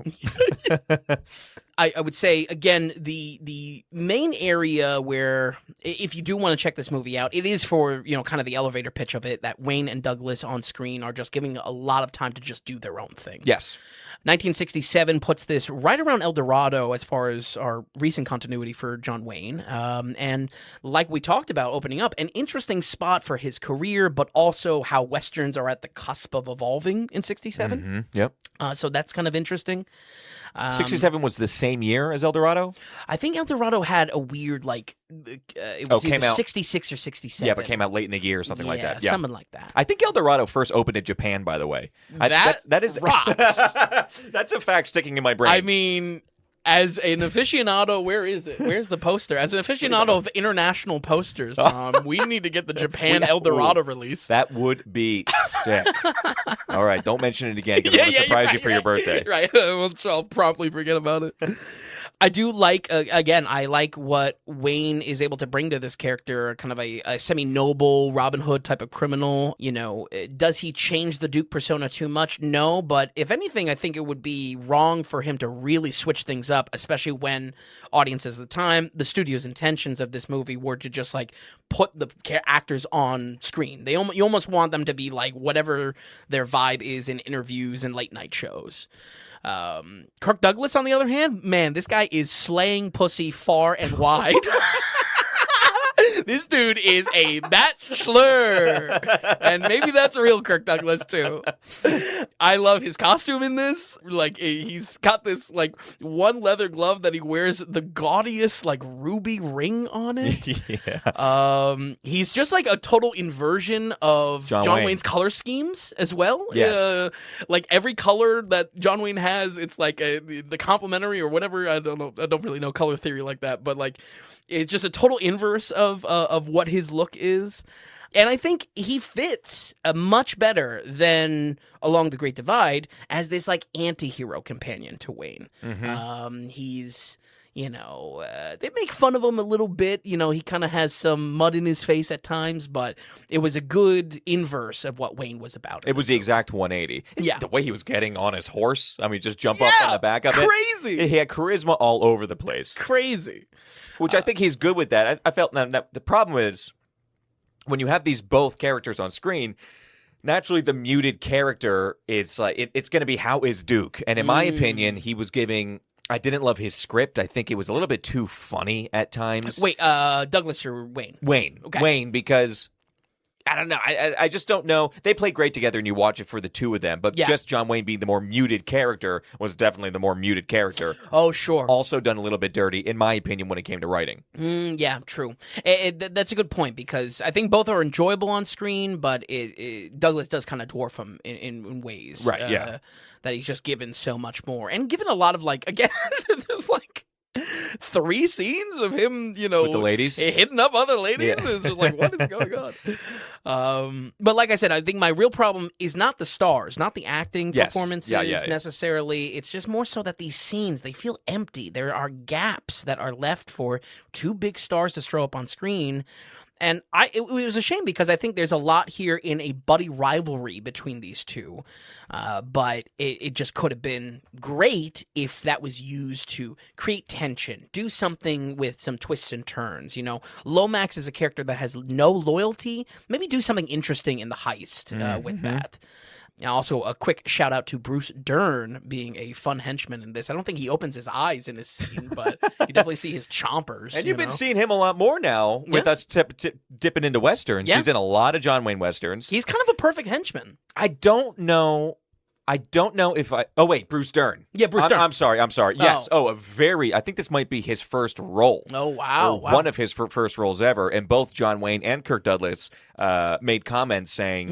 I would say, again, the main area where, if you do want to check this movie out, it is for, you know, kind of the elevator pitch of it, that Wayne and Douglas on screen are just giving a lot of time to just do their own thing. Yes. 1967 puts this right around El Dorado as far as our recent continuity for John Wayne. And like we talked about opening up, an interesting spot for his career, but also how Westerns are at the cusp of evolving in 67. Mm-hmm. Yep. So that's kind of interesting. 67 was the same year as El Dorado? I think El Dorado had a weird, like, it was either 66 or 67. Yeah, but came out late in the year or something like that. Yeah, something like that. I think El Dorado first opened in Japan, by the way. That is rocks. That's a fact sticking in my brain. I mean... As an aficionado, where is it? Where's the poster? As an aficionado of international posters, Tom, we need to get the Japan El Dorado release. That would be sick. All right, don't mention it again because I'm going to surprise you for your birthday. Right, I'll promptly forget about it. I do like, again, I like what Wayne is able to bring to this character, kind of a semi-noble Robin Hood type of criminal. You know, does he change the Duke persona too much? No, but if anything, I think it would be wrong for him to really switch things up, especially when audiences at the time, the studio's intentions of this movie were to just, like, put the actors on screen. You almost want them to be, like, whatever their vibe is in interviews and late-night shows. Kirk Douglas, on the other hand, man, this guy is slaying pussy far and wide. This dude is a bachelor, and maybe that's a real Kirk Douglas too. I love his costume in this. Like, he's got this like one leather glove that he wears the gaudiest like ruby ring on it. Yeah. He's just like a total inversion of John Wayne's color schemes as well. Yes. Like every color that John Wayne has, it's like the complementary or whatever. I don't know. I don't really know color theory like that, but like it's just a total inverse of what his look is. And I think he fits much better than Along the Great Divide as this like anti-hero companion to Wayne. Mm-hmm. He's, you know, they make fun of him a little bit. You know, he kind of has some mud in his face at times, but it was a good inverse of what Wayne was about. It was the exact 180. Yeah. The way he was getting on his horse. I mean, just jump up on the back of it. Crazy. He had charisma all over the place. Crazy. Which I think he's good with that. I felt now the problem is when you have these both characters on screen, naturally the muted character is like it's going to be how is Duke, and in my opinion, he was giving. I didn't love his script. I think it was a little bit too funny at times. Wait, Douglas or Wayne? Wayne, okay. Wayne, because I don't know. I just don't know. They play great together, and you watch it for the two of them. But just John Wayne being the more muted character was definitely the more muted character. Oh, sure. Also done a little bit dirty, in my opinion, when it came to writing. Yeah, true. That's a good point, because I think both are enjoyable on screen, but Douglas does kind of dwarf him in ways. Right, yeah. That he's just given so much more. And given a lot of, like, again, there's, like, 3 scenes of him, you know, with the ladies hitting up other ladies. Yeah. It's just like, what is going on? But like I said, I think my real problem is not the stars, not the acting performances necessarily. It's just more so that these scenes, they feel empty. There are gaps that are left for 2 big stars to show up on screen. And it was a shame, because I think there's a lot here in a buddy rivalry between these two. But it just could have been great if that was used to create tension, do something with some twists and turns. You know, Lomax is a character that has no loyalty. Maybe do something interesting in the heist with that. Also, a quick shout out to Bruce Dern being a fun henchman in this. I don't think he opens his eyes in this scene, but you definitely see his chompers. And you've been seeing him a lot more now with us dipping into Westerns. Yeah. He's in a lot of John Wayne Westerns. He's kind of a perfect henchman. I don't know if I... Oh, wait, Bruce Dern. Yeah, Bruce Dern. I'm sorry. Yes. I think this might be his first role. Oh, wow. One of his first roles ever. And both John Wayne and Kirk Douglas made comments saying,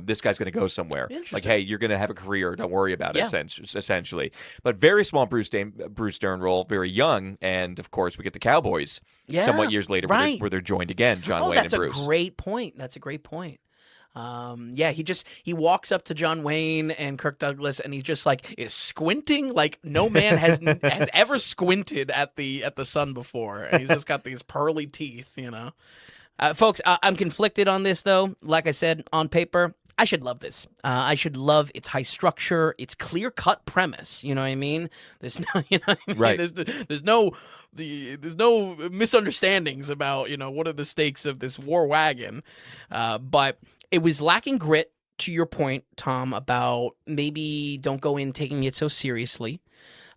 this guy's going to go somewhere. Like, hey, you're going to have a career. Don't worry about it, essentially. But very small Bruce Dern role, very young. And, of course, we get the Cowboys somewhat years later where they're joined again, John Wayne and Bruce. That's a great point. He walks up to John Wayne and Kirk Douglas, and he just like is squinting like no man has ever squinted at the sun before. And he's just got these pearly teeth, you know. Folks, I'm conflicted on this though. Like I said, on paper, I should love this. I should love its high structure, its clear-cut premise. You know what I mean? There's no, you know what I mean? Right. There's no misunderstandings about, you know, what are the stakes of this war wagon. But it was lacking grit, to your point, Tom, about maybe don't go in taking it so seriously.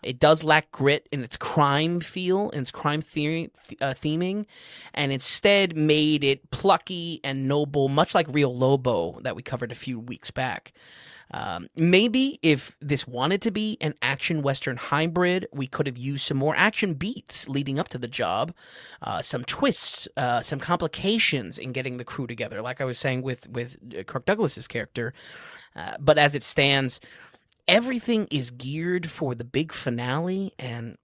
It does lack grit in its crime feel and its crime theming, and instead made it plucky and noble, much like Rio Lobo that we covered a few weeks back. Maybe if this wanted to be an action Western hybrid, we could have used some more action beats leading up to the job, some twists, some complications in getting the crew together, like I was saying with Kirk Douglas's character. But as it stands, everything is geared for the big finale, and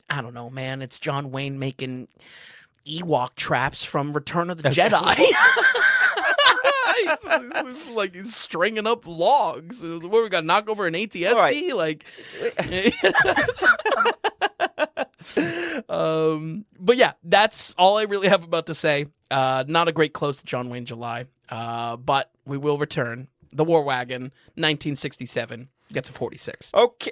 I don't know, man, it's John Wayne making Ewok traps from Return of the Jedi. He's like he's stringing up logs. What, we got to knock over an ATSD? Right. Like, but yeah, that's all I really have about to say. Not a great close to John Wayne July, but we will return. The War Wagon, 1967. Gets a 46. Okay.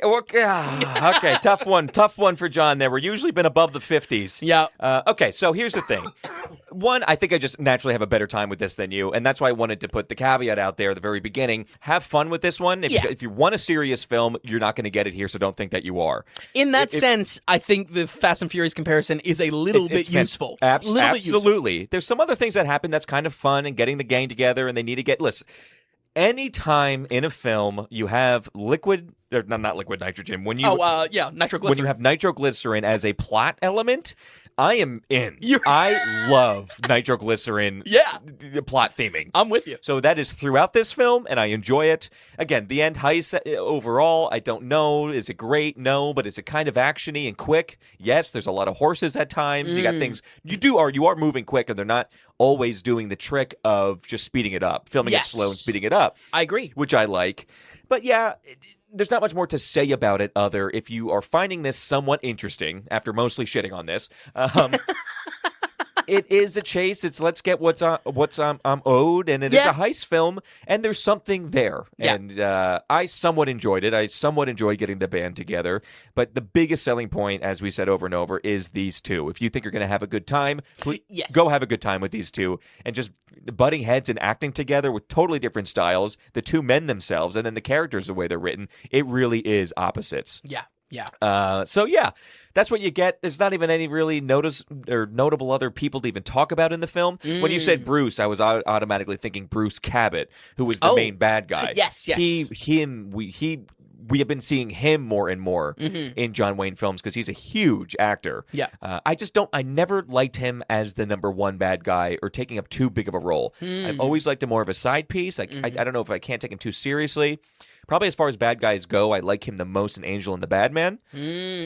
Tough one for John there. We're usually been above the 50s. Yeah. Okay, so here's the thing. One, I think I just naturally have a better time with this than you, and that's why I wanted to put the caveat out there at the very beginning. Have fun with this one. If you want a serious film, you're not going to get it here, so don't think that you are. In that sense, I think the Fast and Furious comparison is a little bit useful. Absolutely. There's some other things that happen that's kind of fun, and getting the gang together, and they need to get... Listen, anytime in a film you have not liquid nitrogen. Nitroglycerin. When you have nitroglycerin as a plot element, I am in. I love nitroglycerin plot theming. I'm with you. So that is throughout this film, and I enjoy it. Again, the end heist overall, I don't know. Is it great? No. But is it kind of actiony and quick? Yes. There's a lot of horses at times. You got things. You are moving quick, and they're not always doing the trick of just speeding it up, filming it slow and speeding it up. I agree. Which I like. But yeah, there's not much more to say about it other if you are finding this somewhat interesting after mostly shitting on this. It is a chase. It's let's get what's owed, and it is a heist film, and there's something there. Yeah. And I somewhat enjoyed it. I somewhat enjoyed getting the band together. But the biggest selling point, as we said over and over, is these two. If you think you're going to have a good time, go have a good time with these two. And just butting heads and acting together with totally different styles, the two men themselves, and then the characters, the way they're written, it really is opposites. Yeah. Yeah. So yeah, that's what you get. There's not even any really notable other people to even talk about in the film. When you said Bruce, I was automatically thinking Bruce Cabot, who was the main bad guy. Yes. We have been seeing him more and more in John Wayne films because he's a huge actor. Yeah. I never liked him as the number one bad guy or taking up too big of a role. I've always liked him more of a side piece. I don't know if I can't take him too seriously. Probably as far as bad guys go, I like him the most in Angel and the Bad Man.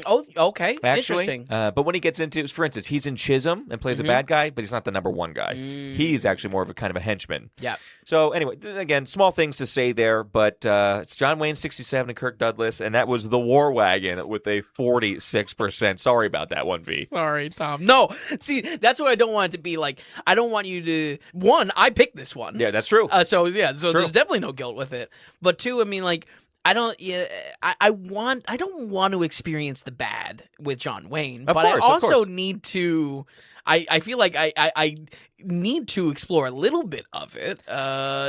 Oh, okay. Actually. Interesting. But when he gets into, for instance, he's in Chisholm and plays a bad guy, but he's not the number one guy. He's actually more of a kind of a henchman. Yeah. So anyway, again, small things to say there, but it's John Wayne 67 and Kirk Douglas, and that was the War Wagon with a 46%. Sorry about that one, V. Sorry, Tom. No, see, that's what I don't want it to be like. I don't want you to, one, I picked this one. Yeah, that's true. So there's definitely no guilt with it. But two, I mean, like, I don't want to experience the bad with John Wayne, but I also need to. I feel like I need to explore a little bit of it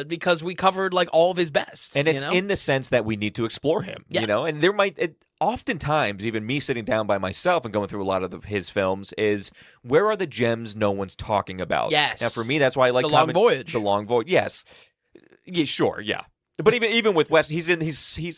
because we covered like all of his best, and it's in the sense that we need to explore him. Yeah. And there oftentimes, even me sitting down by myself and going through a lot of his films, is where are the gems no one's talking about? Yes. Now, for me, that's why I like The Long Voyage. The Long Voyage. Yes. Yeah, sure. Yeah. But even with West, he's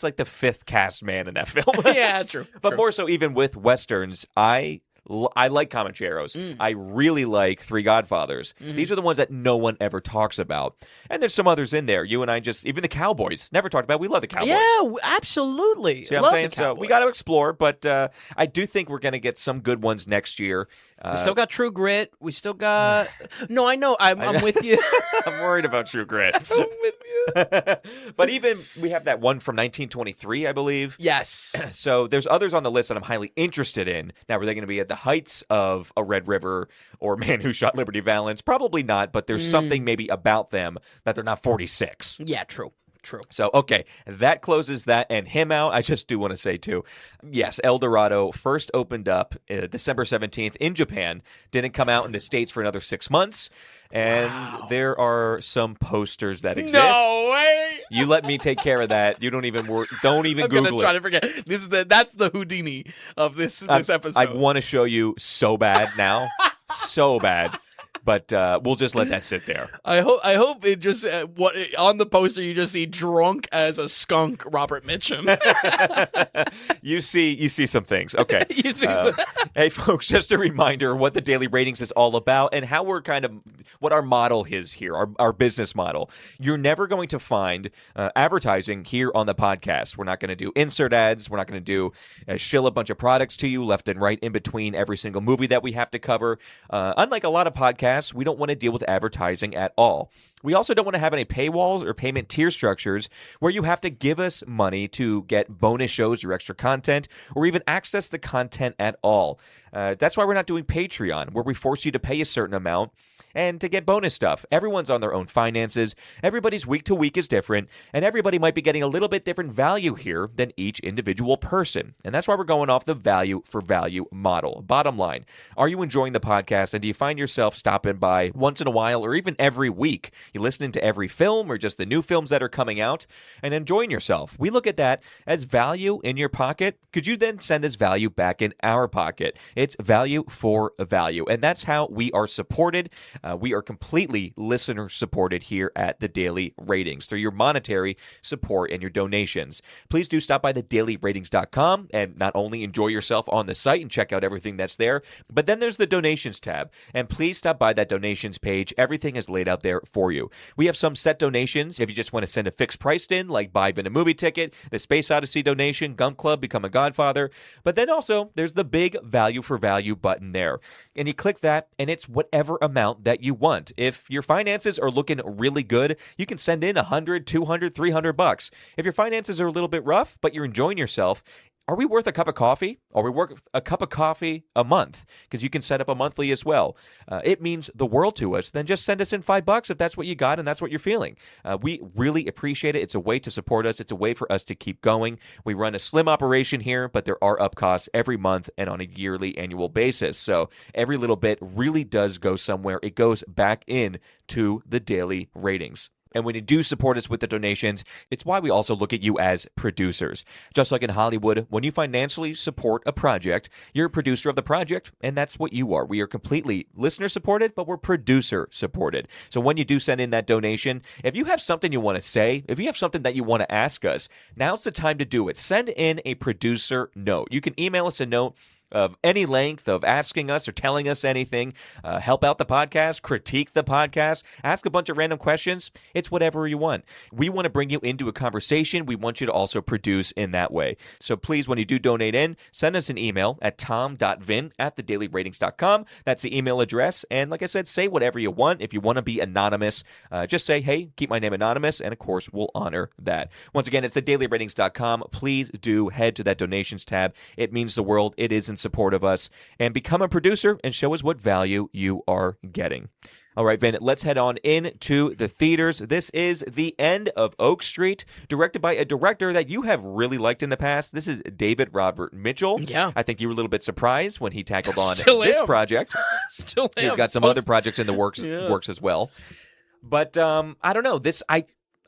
like the fifth cast man in that film. Yeah, true. But more so, even with Westerns, I like Comancheros. I really like Three Godfathers. These are the ones that no one ever talks about. And there's some others in there. You and I even the Cowboys, never talked about. We love the Cowboys. Yeah, absolutely. See what I'm saying? So we got to explore, but I do think we're going to get some good ones next year. We still got True Grit. We still got... No, I know. I'm with you. I'm worried about True Grit. I'm with you. But even we have that one from 1923, I believe. Yes. So there's others on the list that I'm highly interested in. Now, were they going to be at the heights of a Red River or Man Who Shot Liberty Valance? Probably not, but there's something maybe about them that they're not 46. Yeah, true. So, okay, that closes that and him out. I just do want to say, too, yes, El Dorado first opened up December 17th in Japan, didn't come out in the States for another 6 months, and there are some posters that exist. No way! You let me take care of that. You don't even Google it. I'm going to try to forget. That's the Houdini of this episode. I want to show you so bad now. So bad. But we'll just let that sit there. I hope it just on the poster you just see drunk as a skunk Robert Mitchum. You see some things. Okay. You see hey folks, just a reminder what the Daily Ratings is all about and how we're what our model is here, our business model. You're never going to find advertising here on the podcast. We're not going to do insert ads. We're not going to do shill a bunch of products to you left and right in between every single movie that we have to cover. Unlike a lot of podcasts, we don't want to deal with advertising at all. We also don't want to have any paywalls or payment tier structures where you have to give us money to get bonus shows or extra content or even access the content at all. That's why we're not doing Patreon, where we force you to pay a certain amount and to get bonus stuff. Everyone's on their own finances. Everybody's week to week is different, and everybody might be getting a little bit different value here than each individual person. And that's why we're going off the value for value model. Bottom line, are you enjoying the podcast, and do you find yourself stopping by once in a while or even every week? You listening to every film or just the new films that are coming out and enjoying yourself? We look at that as value in your pocket. Could you then send us value back in our pocket? It's value for value, and that's how we are supported. We are completely listener supported here at the Daily Ratings through your monetary support and your donations. Please do stop by thedailyratings.com and not only enjoy yourself on the site and check out everything that's there, but then there's the donations tab. And please stop by that donations page. Everything is laid out there for you. We have some set donations if you just want to send a fixed price in, like buy Vin a movie ticket, the Space Odyssey donation, Gump Club, become a Godfather. But then also there's the big value for value button there. And you click that and it's whatever amount that you want. If your finances are looking really good, you can send in $100, $200, $300. If your finances are a little bit rough, but you're enjoying yourself, are we worth a cup of coffee? Are we worth a cup of coffee a month? Because you can set up a monthly as well. It means the world to us. Then just send us in $5 if that's what you got and that's what you're feeling. We really appreciate it. It's a way to support us. It's a way for us to keep going. We run a slim operation here, but there are up costs every month and on a yearly annual basis. So every little bit really does go somewhere. It goes back in to the Daily Ratings. And when you do support us with the donations, it's why we also look at you as producers. Just like in Hollywood, when you financially support a project, you're a producer of the project, and that's what you are. We are completely listener-supported, but we're producer-supported. So when you do send in that donation, if you have something you want to say, if you have something that you want to ask us, now's the time to do it. Send in a producer note. You can email us a note of any length of asking us or telling us anything, help out the podcast, critique the podcast, ask a bunch of random questions. It's whatever you want. We want to bring you into a conversation. We want you to also produce in that way. So please, when you do donate in, send us an email at tom.vin@thedailyratings.com. That's the email address. And like I said, say whatever you want. If you want to be anonymous, just say, hey, keep my name anonymous. And of course, we'll honor that. Once again, it's thedailyratings.com. Please do head to that donations tab. It means the world. It is in support of us, and become a producer and show us what value you are getting. All right, Vin, let's head on into the theaters. This is The End of Oak Street, directed by a director that you have really liked in the past. This is David Robert Mitchell. Yeah. I think you were a little bit surprised when he tackled on Still this am. project. Still am. He's got some other projects in the works as well. But I don't know.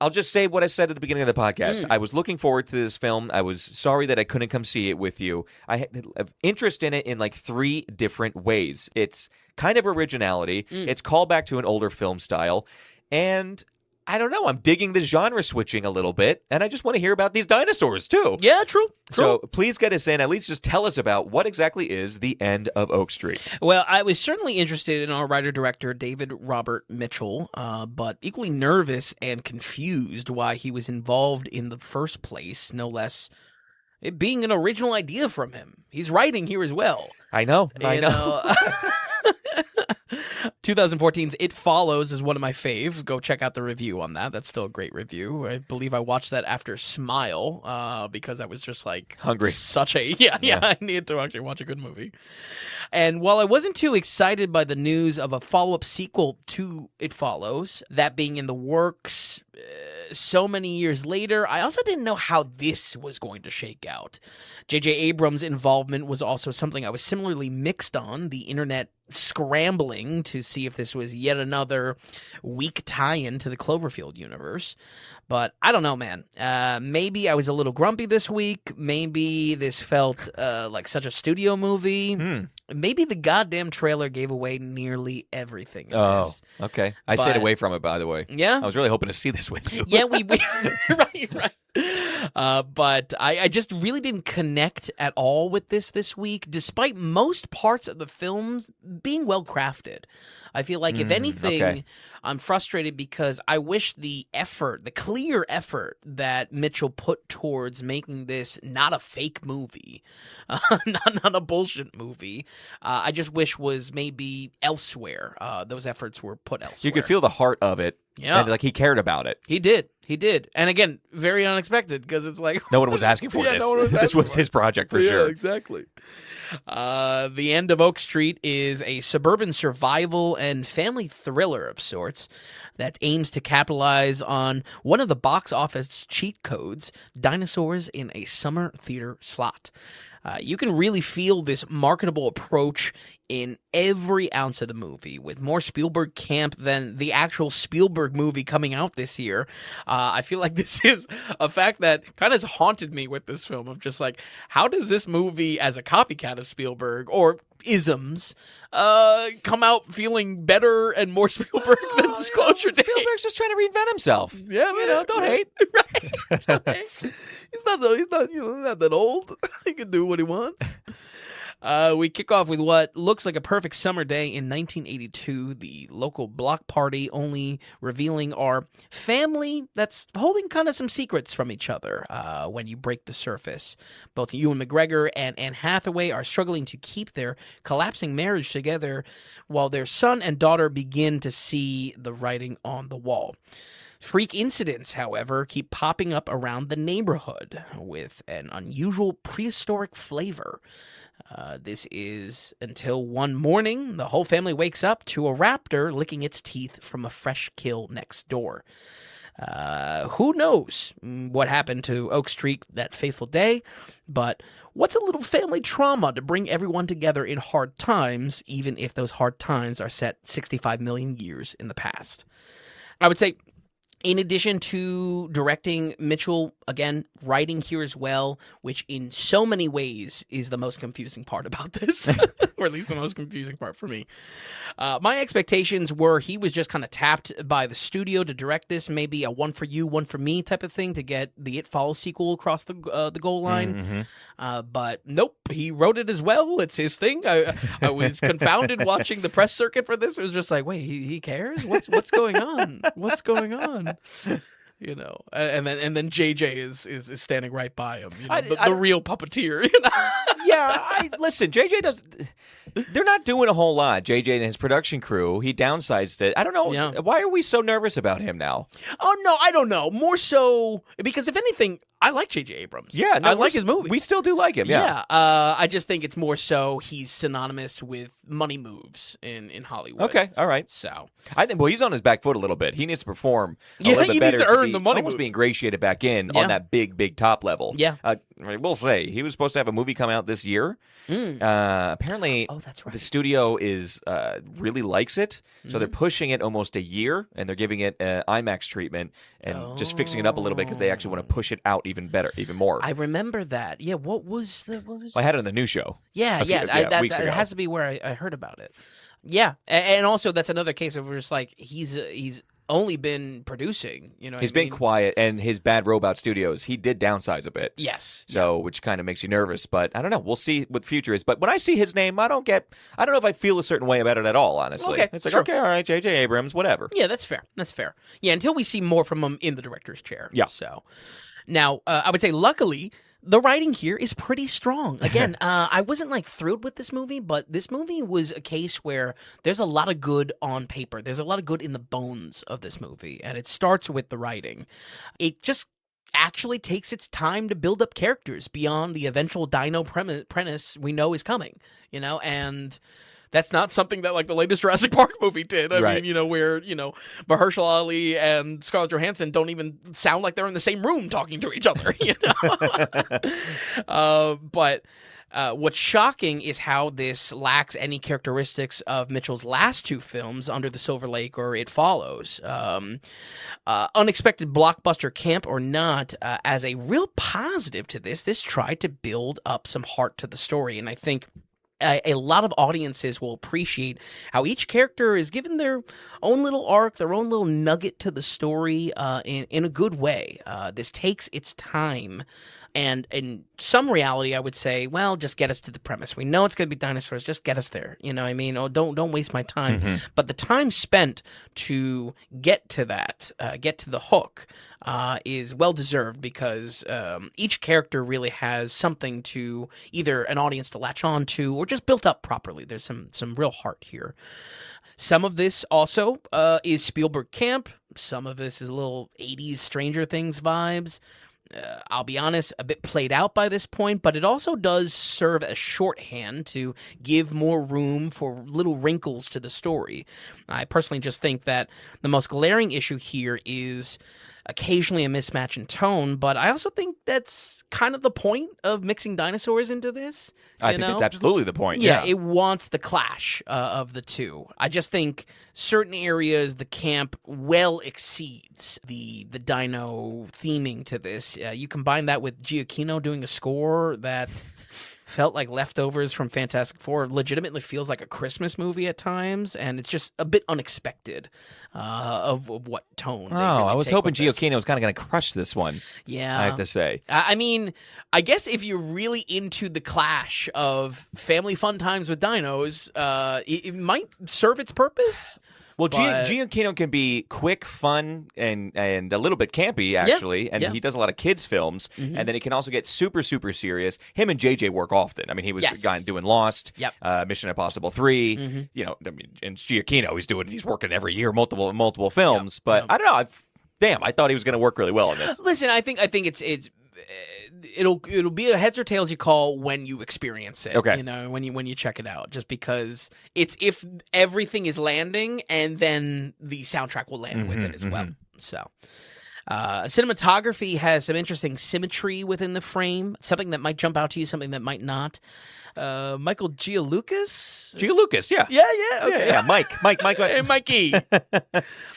I'll just say what I said at the beginning of the podcast. I was looking forward to this film. I was sorry that I couldn't come see it with you. I had interest in it in like 3 different ways. It's kind of originality. It's callback to an older film style. And I don't know. I'm digging the genre switching a little bit. And I just want to hear about these dinosaurs too. Yeah, true. So please get us in. At least just tell us about what exactly is The End of Oak Street. Well, I was certainly interested in our writer-director, David Robert Mitchell, but equally nervous and confused why he was involved in the first place, no less it being an original idea from him. He's writing here as well. I know. 2014's It Follows is one of my fave. Go check out the review on that. That's still a great review. I believe I watched that after Smile because I was just like hungry. I needed to actually watch a good movie. And while I wasn't too excited by the news of a follow-up sequel to It Follows, that being in the works so many years later, I also didn't know how this was going to shake out. J.J. Abrams' involvement was also something I was similarly mixed on, the internet scrambling to see if this was yet another weak tie-in to the Cloverfield universe. But I don't know, man. Maybe I was a little grumpy this week. Maybe this felt like such a studio movie. Maybe the goddamn trailer gave away nearly everything. Okay. I stayed away from it, by the way. Yeah? I was really hoping to see this with you. Yeah, we right. But I just really didn't connect at all with this week, despite most parts of the films being well crafted. I feel like, if anything, I'm frustrated because I wish the clear effort that Mitchell put towards making this not a fake movie, not a bullshit movie, I just wish was maybe elsewhere. Those efforts were put elsewhere. You could feel the heart of it. Yeah. And, like, he cared about it. He did. And again, very unexpected because it's like... No one was asking for this. No one was asking this was his project for sure. Yeah, exactly. The End of Oak Street is a suburban survival and family thriller of sorts that aims to capitalize on one of the box office cheat codes, dinosaurs in a summer theater slot. You can really feel this marketable approach in every ounce of the movie, with more Spielberg camp than the actual Spielberg movie coming out this year. I feel like this is a fact that kind of has haunted me with this film, of just like, how does this movie, as a copycat of Spielberg, or isms, come out feeling better and more Spielberg than Disclosure Day? Spielberg's just trying to reinvent himself. Yeah, man, don't hate. Right. It's okay. He's not not that old. He can do what he wants. We kick off with what looks like a perfect summer day in 1982, the local block party, only revealing our family that's holding kind of some secrets from each other when you break the surface. Both Ewan McGregor and Anne Hathaway are struggling to keep their collapsing marriage together, while their son and daughter begin to see the writing on the wall. Freak incidents, however, keep popping up around the neighborhood with an unusual prehistoric flavor. This is until one morning, the whole family wakes up to a raptor licking its teeth from a fresh kill next door. Who knows what happened to Oak Street that fateful day, but what's a little family trauma to bring everyone together in hard times, even if those hard times are set 65 million years in the past? I would say In addition to directing, Mitchell, again, writing here as well, which in so many ways is the most confusing part about this, or at least the most confusing part for me. My expectations were he was just kind of tapped by the studio to direct this, maybe a one for you, one for me type of thing to get the It Follows sequel across the goal line. But nope, he wrote it as well. It's his thing. I was confounded watching the press circuit for this. It was just like, wait, he cares? What's going on? What's going on? You know, and then JJ is standing right by him. You know, the real puppeteer. You know? Yeah, listen. JJ does. They're not doing a whole lot. JJ and his production crew. He downsized it. I don't know. Yeah. Why are we so nervous about him now? Oh no, I don't know. More so because if anything, I like J.J. Abrams. Yeah, no, I like his movie. We still do like him. Yeah. I just think it's more so he's synonymous with money moves in Hollywood. Okay, all right. So I think he's on his back foot a little bit. He needs to perform a Yeah, little bit he better needs to earn the money almost moves. be ingratiated back in Yeah. on that big top level. Yeah. I will say he was supposed to have a movie come out this year. Apparently, Oh, that's right. the studio is really likes it, so they're pushing it almost a year, and they're giving it IMAX treatment and just fixing it up a little bit because they actually want to push it out even better, even more. I remember that. Yeah, what was I had it on the new show. Yeah, weeks ago. it has to be where I heard about it. Yeah, and also that's another case of where it's like he's only been producing. You know, He's been quiet, and his Bad Robot Studios, he did downsize a bit. Yes. So, which kind of makes you nervous, but I don't know. We'll see what the future is. But when I see his name, I don't know if I feel a certain way about it at all, honestly. Okay, It's like, sure. okay, all right, J.J. Abrams, whatever. Yeah, that's fair. That's fair. Yeah, until we see more from him in the director's chair. Yeah. So now, I would say, luckily, the writing here is pretty strong. Again, I wasn't like thrilled with this movie, but this movie was a case where there's a lot of good on paper. There's a lot of good in the bones of this movie, and it starts with the writing. It just actually takes its time to build up characters beyond the eventual dino premise we know is coming, you know, and that's not something that like the latest Jurassic Park movie did. I Right. mean, you know, where, you know, Mahershala Ali and Scarlett Johansson don't even sound like they're in the same room talking to each other, you know? But what's shocking is how this lacks any characteristics of Mitchell's last two films, Under the Silver Lake or It Follows. Unexpected blockbuster camp or not, as a real positive to this tried to build up some heart to the story. And I think a lot of audiences will appreciate how each character is given their own little arc, their own little nugget to the story in a good way. This takes its time. And in some reality, I would say, well, just get us to the premise. We know it's going to be dinosaurs. Just get us there. You know what I mean? Oh, don't waste my time. But the time spent to get to that, get to the hook, is well-deserved because each character really has something to either an audience to latch on to or just built up properly. There's some real heart here. Some of this also is Spielberg camp. Some of this is a little 80s Stranger Things vibes. I'll be honest, a bit played out by this point, but it also does serve as shorthand to give more room for little wrinkles to the story. I personally just think that the most glaring issue here is occasionally a mismatch in tone, but I also think that's kind of the point of mixing dinosaurs into this. I think that's absolutely the point. Yeah, it wants the clash of the two. I just think certain areas, the camp well exceeds the dino theming to this. You combine that with Giacchino doing a score that felt like leftovers from Fantastic Four, legitimately feels like a Christmas movie at times, and it's just a bit unexpected of what tone. Oh, I was hoping Giacchino was kind of going to crush this one. Yeah. I have to say. I mean, I guess if you're really into the clash of family fun times with dinos, it might serve its purpose. Well, But- Giacchino can be quick, fun, and a little bit campy, actually. And yeah. he does a lot of kids' films. And then he can also get super, super serious. Him and JJ work often. I mean, he was Yes. the guy doing Lost, Yep. Mission Impossible 3. You know, I mean, and Giacchino, he's working every year, multiple films. But I don't know. I thought he was going to work really well in this. Listen, I think it's it'll be a heads or tails you call when you experience it. Okay. You know, when you check it out, just because it's if everything is landing, and then the soundtrack will land with it as well. So, Cinematography has some interesting symmetry within the frame, something that might jump out to you, something that might not. Michael Gialucas? Gialucas, yeah. Yeah, okay. Yeah. Mike. Hey, Mikey.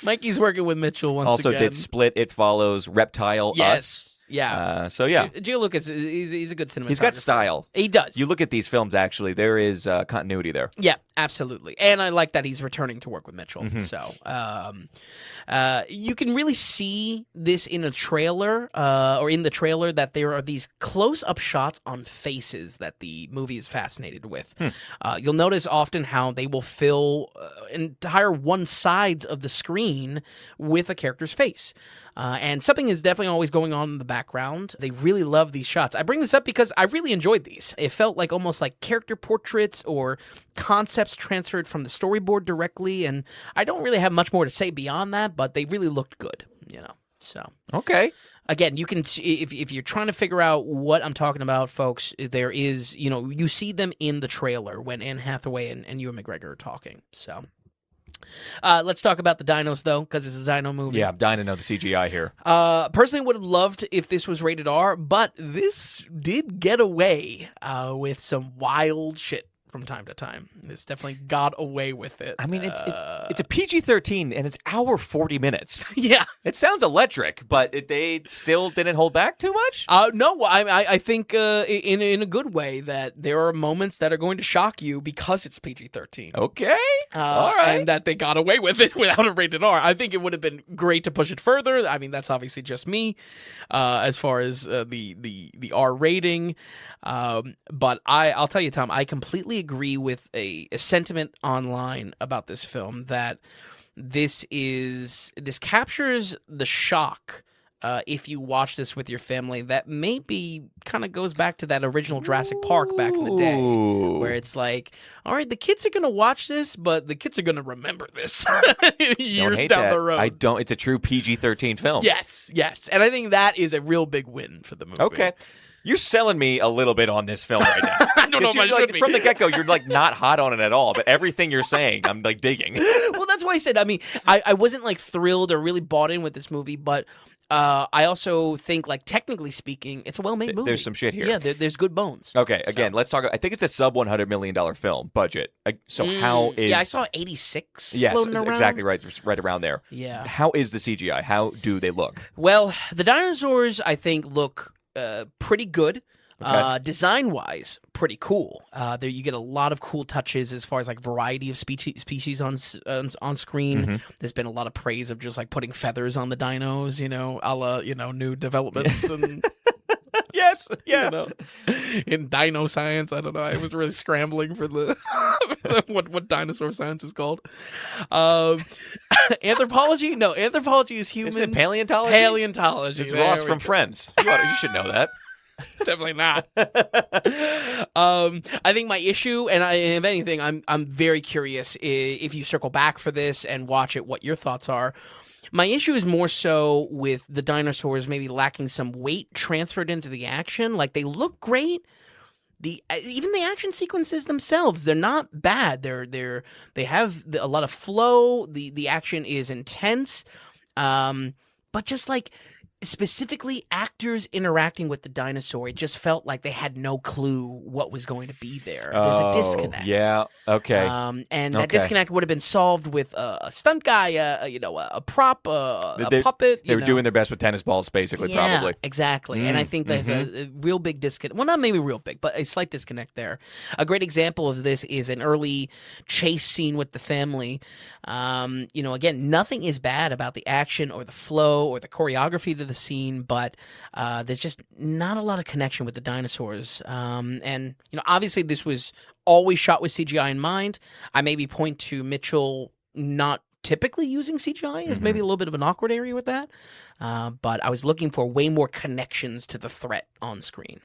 Mikey's working with Mitchell once Also again. did Split, It Follows, Reptile, Yes. Us. Yeah. So yeah. Gialucas, he's a good cinematographer. He's got style. He does. You look at these films, actually, there is continuity there. Yeah, absolutely. And I like that he's returning to work with Mitchell. Mm-hmm. So you can really see this in a trailer, or in the trailer, that there are these close-up shots on faces that the movie is fascinated with. You'll notice often how they will fill entire one sides of the screen with a character's face. And something is definitely always going on in the background. They really love these shots. I bring this up because I really enjoyed these. It felt like almost like character portraits or concepts transferred from the storyboard directly. And I don't really have much more to say beyond that, but they really looked good, So Okay. again, you can if you're trying to figure out what I'm talking about, folks. There is, you see them in the trailer when Anne Hathaway and Ewan McGregor are talking. So. Let's talk about the dinos, though, because it's a dino movie. Yeah, I'm dying to know the CGI here. Personally, would have loved if this was rated R, but this did get away with some wild shit from time to time. This definitely got away with it. I mean, it's a PG-13, and it's hour 40 minutes. Yeah. It sounds electric, but they still didn't hold back too much? No, I think in a good way that there are moments that are going to shock you because it's PG-13. Okay. All right. And that they got away with it without a rated R. I think it would have been great to push it further. I mean, that's obviously just me as far as the R rating. But I'll tell you, Tom, I completely agree with a sentiment online about this film that this captures the shock. If you watch this with your family, that maybe kind of goes back to that original Jurassic Park back in the day, where it's like, all right, the kids are going to watch this, but the kids are going to remember this years down the road. I don't. It's a true PG-13 film. Yes. And I think that is a real big win for the movie. Okay. You're selling me a little bit on this film right now. I don't know if I should be. From the get-go, you're like not hot on it at all, but everything you're saying, I'm like digging. Well, that's why I said, I mean, I wasn't like thrilled or really bought in with this movie, but I also think, like, technically speaking, it's a well-made movie. There's some shit here. Yeah, there's good bones. Okay, again, let's talk. I think it's a sub $100 million film budget. So how is? Yeah, I saw 86. Yes, floating around. exactly right around there. Yeah. How is the CGI? How do they look? Well, the dinosaurs, I think, look pretty good. Okay. Design-wise, pretty cool. There you get a lot of cool touches as far as like variety of species on screen. Mm-hmm. There's been a lot of praise of just like putting feathers on the dinos, a la, new developments and Yes, yeah. In dino science, I don't know. I was really scrambling for the what dinosaur science is called. Anthropology? No, anthropology is humans. Isn't it paleontology? Paleontology. It's Ross from Friends. You should know that. Definitely not. I think my issue, and if anything, I'm very curious if you circle back for this and watch it, what your thoughts are. My issue is more so with the dinosaurs maybe lacking some weight transferred into the action. Like, they look great. Even the action sequences themselves, they're not bad. They have a lot of flow. The action is intense, but just like specifically actors interacting with the dinosaur, it just felt like they had no clue what was going to be there. There's a disconnect. Yeah. Okay. And that disconnect would have been solved with a stunt guy, a prop, a puppet. They were doing their best with tennis balls, basically, probably. Exactly. And I think there's a real big disconnect. Well, not maybe real big, but a slight disconnect there. A great example of this is an early chase scene with the family. Again, nothing is bad about the action or the flow or the choreography to the scene, but there's just not a lot of connection with the dinosaurs. Obviously this was always shot with CGI in mind. I maybe point to Mitchell not typically using CGI as maybe a little bit of an awkward area with that. But I was looking for way more connections to the threat on screen.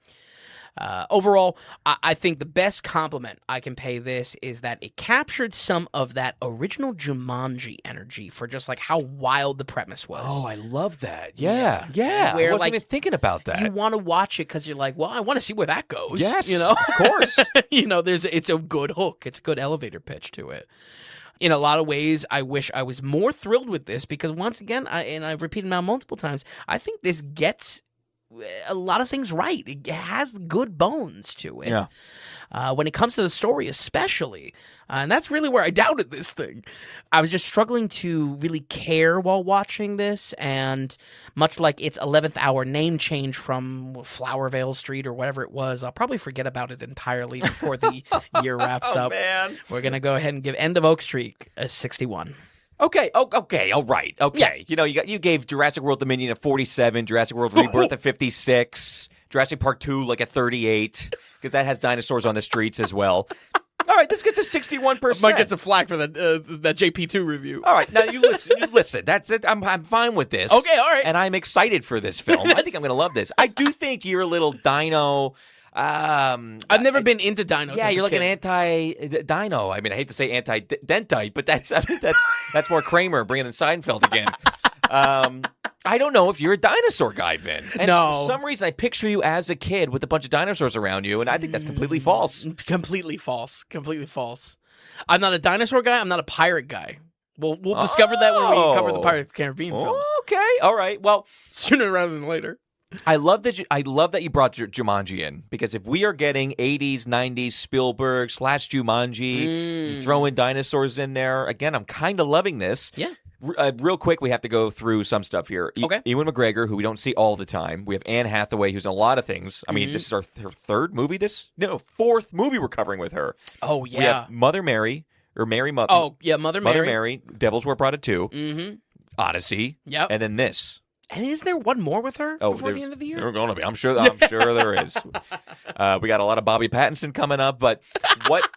Overall, I think the best compliment I can pay this is that it captured some of that original Jumanji energy for just like how wild the premise was. Oh, I love that. Yeah. Where, I wasn't even thinking about that. You want to watch it because you're like, well, I want to see where that goes. Yes, of course. It's a good hook. It's a good elevator pitch to it. In a lot of ways, I wish I was more thrilled with this because once again, I've repeated now multiple times, I think this gets a lot of things right. It has good bones to it. Yeah. When it comes to the story especially. And that's really where I doubted this thing. I was just struggling to really care while watching this, and much like its 11th hour name change from Flowervale Street or whatever it was, I'll probably forget about it entirely before the year wraps up. Man. We're going to go ahead and give End of Oak Street a 61. Okay, all right, okay. Yeah. You gave Jurassic World Dominion a 47, Jurassic World Rebirth a 56, Jurassic Park 2 like a 38, because that has dinosaurs on the streets as well. All right, this gets a 61%. Might get some flack for that JP2 review. All right, now you listen. That's it. I'm fine with this. Okay, all right. And I'm excited for this film. I think I'm going to love this. I do think you're a little dino. I've never been into dinos. Yeah, as a you're like kid. an anti-dino. I mean, I hate to say anti-dentite, but that's more Kramer bringing in Seinfeld again. I don't know if you're a dinosaur guy, Vin. And No. for some reason, I picture you as a kid with a bunch of dinosaurs around you, and I think that's completely false. Completely false. Completely false. I'm not a dinosaur guy. I'm not a pirate guy. We'll discover that when we cover the Pirates of the Caribbean films. Okay, all right. Well, Sooner rather than later. I love that you brought Jumanji in, because if we are getting 80s, 90s Spielberg / Jumanji, you throw in dinosaurs in there. Again, I'm kind of loving this. Yeah. Real quick, we have to go through some stuff here. Okay. Ewan McGregor, who we don't see all the time. We have Anne Hathaway, who's in a lot of things. I mean, this is her third movie. Fourth movie we're covering with her. Oh, yeah. We have Mother Mary, or Mary Mother. Oh, yeah, Mother Mary. Devils Wear Prada 2. Mm-hmm. Odyssey. Yep. And then this. And is there one more with her before the there's- end of the year? There going to be. I'm sure there is. We got a lot of Bobby Pattinson coming up, but what?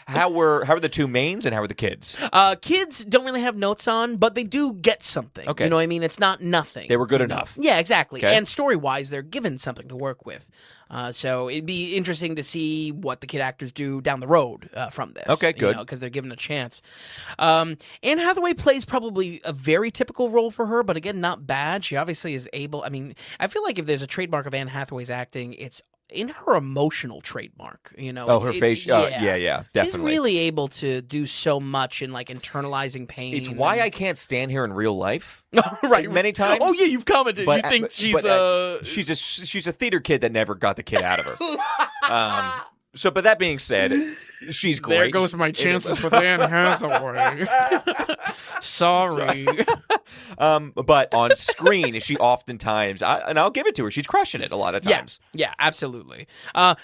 How are the two mains and how are the kids? Kids don't really have notes on, but they do get something. Okay. You know what I mean? It's not nothing. They were good enough. Yeah, exactly. Okay. And story-wise, they're given something to work with. So it'd be interesting to see what the kid actors do down the road from this. Okay, good. Because they're given a chance. Anne Hathaway plays probably a very typical role for her, but again, not bad. She obviously is able. I mean, I feel like if there's a trademark of Anne Hathaway's acting, it's in her emotional trademark. You know, Her face. Yeah, definitely. She's really able to do so much in like internalizing pain. It's why I can't stand here in real life. right Many times. Oh yeah, you've commented. But, you think she's a theater kid that never got the kid out of her. But that being said, she's great. There goes my chances with Anne Hathaway. Sorry. But on screen, she oftentimes, and I'll give it to her, she's crushing it a lot of times. Yeah, absolutely.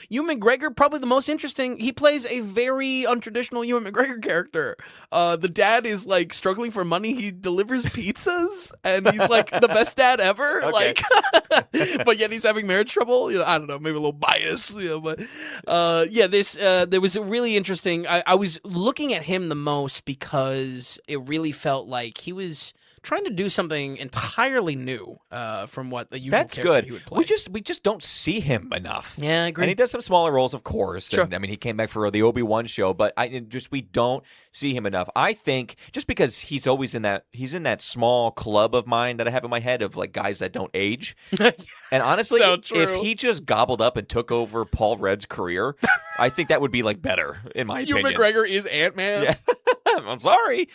Ewan McGregor, probably the most interesting. He plays a very untraditional Ewan McGregor character. The dad is like struggling for money. He delivers pizzas, and he's like the best dad ever. Okay. Like, but yet he's having marriage trouble. You know, I don't know, maybe a little bias. You know, but there was a really interesting. I was looking at him the most because it really felt like he was trying to do something entirely new from what the usual That's character good. he would play. We just don't see him enough. Yeah, I agree. And he does some smaller roles, of course. Sure. And, I mean, he came back for the Obi-Wan show, but we don't see him enough. I think just because he's in that small club of mine that I have in my head of like guys that don't age. And honestly, So true. if he just gobbled up and took over Paul Rudd's career, I think that would be like better in my Ewan opinion. McGregor is Ant-Man. Yeah. I'm sorry,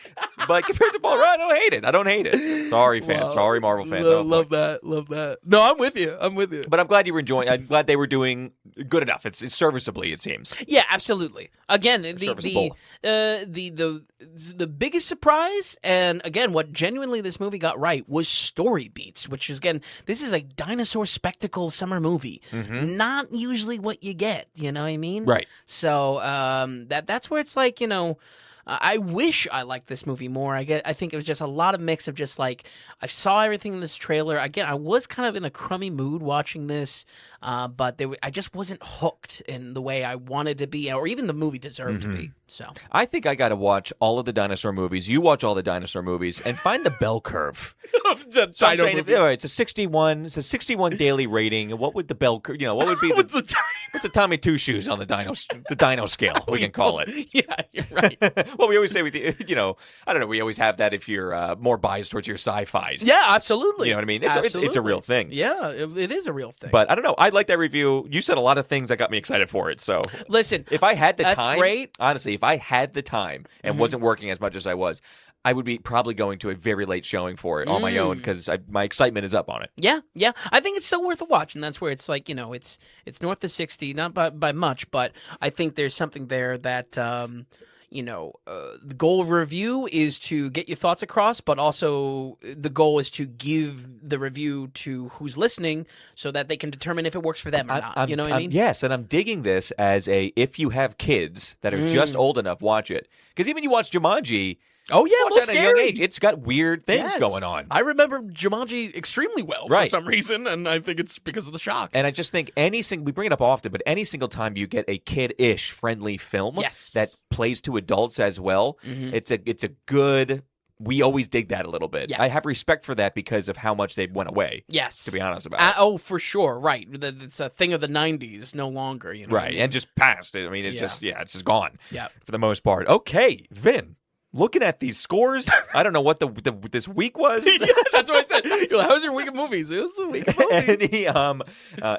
but compared to Paul Rudd, I don't hate it. Sorry, fans. Wow. Sorry, Marvel fans. Love that. No, I'm with you. But I'm glad you were enjoying. I'm glad they were doing good enough. It's serviceably, it seems. Yeah, absolutely. Again, Serviceable. the biggest surprise, and again, what genuinely this movie got right was story beats, which is again, this is a dinosaur spectacle summer movie. Not usually what you get. You know what I mean? Right. So that's where it's like, you know. I wish I liked this movie more. I think it was just a lot of mix of just like I saw everything in this trailer. Again, I was kind of in a crummy mood watching this, but I just wasn't hooked in the way I wanted to be, or even the movie deserved to be. So I think I got to watch all of the dinosaur movies. You watch all the dinosaur movies and find the bell curve. So I'm saying, it's a 61. It's a 61 daily rating. What would the bell curve? You know, what would be What's the the What's a Tommy Two Shoes on the dino scale? We can call it. Yeah, you're right. Well, we always say with I don't know. We always have that if you're more biased towards your sci-fis. Yeah, absolutely. You know what I mean? It's a real thing. Yeah, it is a real thing. But I don't know. I like that review. You said a lot of things that got me excited for it. So listen, if I had the that's time, great. Honestly, if I had the time and wasn't working as much as I was, I would be probably going to a very late showing for it on my own because my excitement is up on it. Yeah. I think it's still worth a watch, and that's where it's like, it's north of 60, not by much, but I think there's something there that, the goal of a review is to get your thoughts across, but also the goal is to give the review to who's listening so that they can determine if it works for them or not. You know what I mean? Yes, and I'm digging this as if you have kids that are just old enough, watch it. Because even you watch Jumanji. Oh, yeah, watch well, that at a young scary. age. It's got weird things going on. I remember Jumanji extremely well for some reason, and I think it's because of the shock. And I just think we bring it up often, but any single time you get a kid-ish friendly film that plays to adults as well, it's a good. We always dig that a little bit. Yeah. I have respect for that because of how much they went away. Yes. To be honest about it. Oh, for sure. Right. It's a thing of the 90s, no longer. Right. What I mean? And just past it. I mean, it's it's just gone. Yeah. For the most part. Okay, Vin. Looking at these scores, I don't know what this week was. Yeah, that's what I said. You're like, how was your week of movies? It was a week of movies.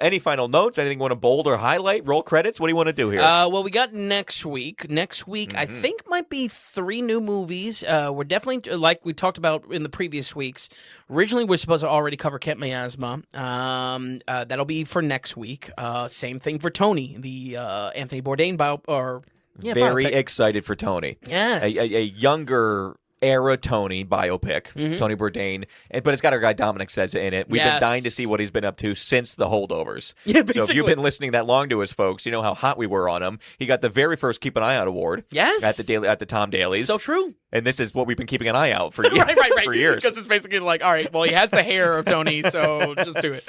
Any final notes? Anything you want to bold or highlight? Roll credits? What do you want to do here? Well, we got next week. Next week, I think, might be 3 new movies. We're definitely, like we talked about in the previous weeks, originally we're supposed to already cover Camp Miasma. That'll be for next week. Same thing for Tony, the Anthony Bourdain very excited for Tony. Yes. A younger era Tony biopic, Tony Bourdain, but it's got our guy Dominic says in it. We've been dying to see what he's been up to since the holdovers. Yeah, basically. So if you've been listening that long to us, folks, you know how hot we were on him. He got the very first Keep an Eye Out award. Yes. At the Tom Dailies. So true. And this is what we've been keeping an eye out for right. for years. Because it's basically like, all right, well, he has the hair of Tony, so just do it.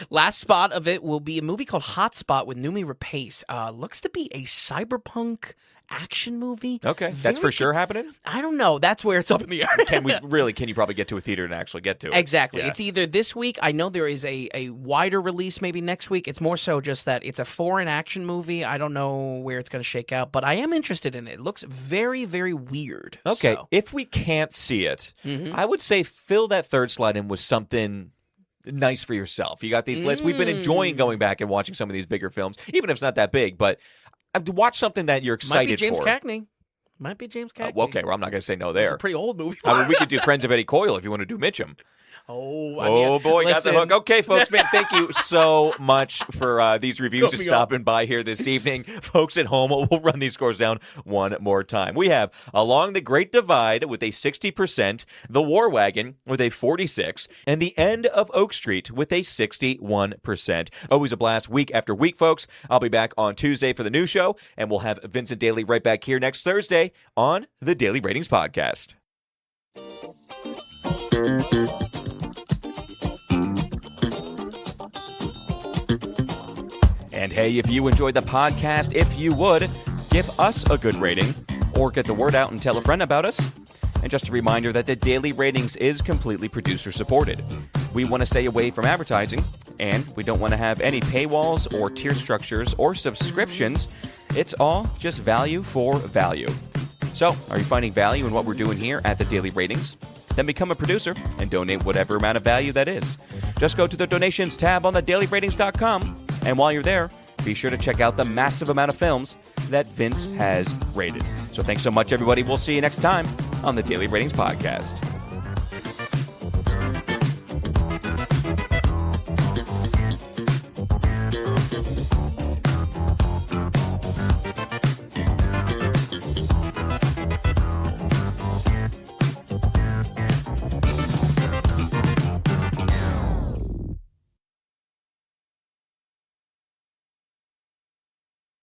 Last spot of it will be a movie called Hot Spot with Noomi Rapace. Looks to be a cyberpunk action movie. Okay, that's for sure happening? I don't know. That's where it's up in the air. Can you probably get to a theater and actually get to it? Exactly. Yeah. It's either this week. I know there is a wider release maybe next week. It's more so just that it's a foreign action movie. I don't know where it's going to shake out, but I am interested in it. It looks very, very weird. Okay, so. If we can't see it, I would say fill that third slot in with something nice for yourself. You got these lists. We've been enjoying going back and watching some of these bigger films, even if it's not that big, but watch something that you're excited for. Might be James Cagney. Might be James Cagney. Okay, well, I'm not going to say no there. It's a pretty old movie. I mean, we could do Friends of Eddie Coyle if you want to do Mitchum. Oh boy, listen. got the hook. Okay, folks, man, thank you so much for these reviews and stopping by here this evening. Folks at home, we'll run these scores down one more time. We have Along the Great Divide with a 60%, The War Wagon with a 46%, and The End of Oak Street with a 61%. Always a blast week after week, folks. I'll be back on Tuesday for the new show, and we'll have Vincent Daly right back here next Thursday on the Daily Ratings Podcast. And hey, if you enjoyed the podcast, if you would, give us a good rating or get the word out and tell a friend about us. And just a reminder that the Daily Ratings is completely producer supported. We want to stay away from advertising, and we don't want to have any paywalls or tier structures or subscriptions. It's all just value for value. So, are you finding value in what we're doing here at the Daily Ratings? Then become a producer and donate whatever amount of value that is. Just go to the donations tab on thedailyratings.com, and while you're there, be sure to check out the massive amount of films that Vince has rated. So thanks so much, everybody. We'll see you next time on the Daily Ratings Podcast.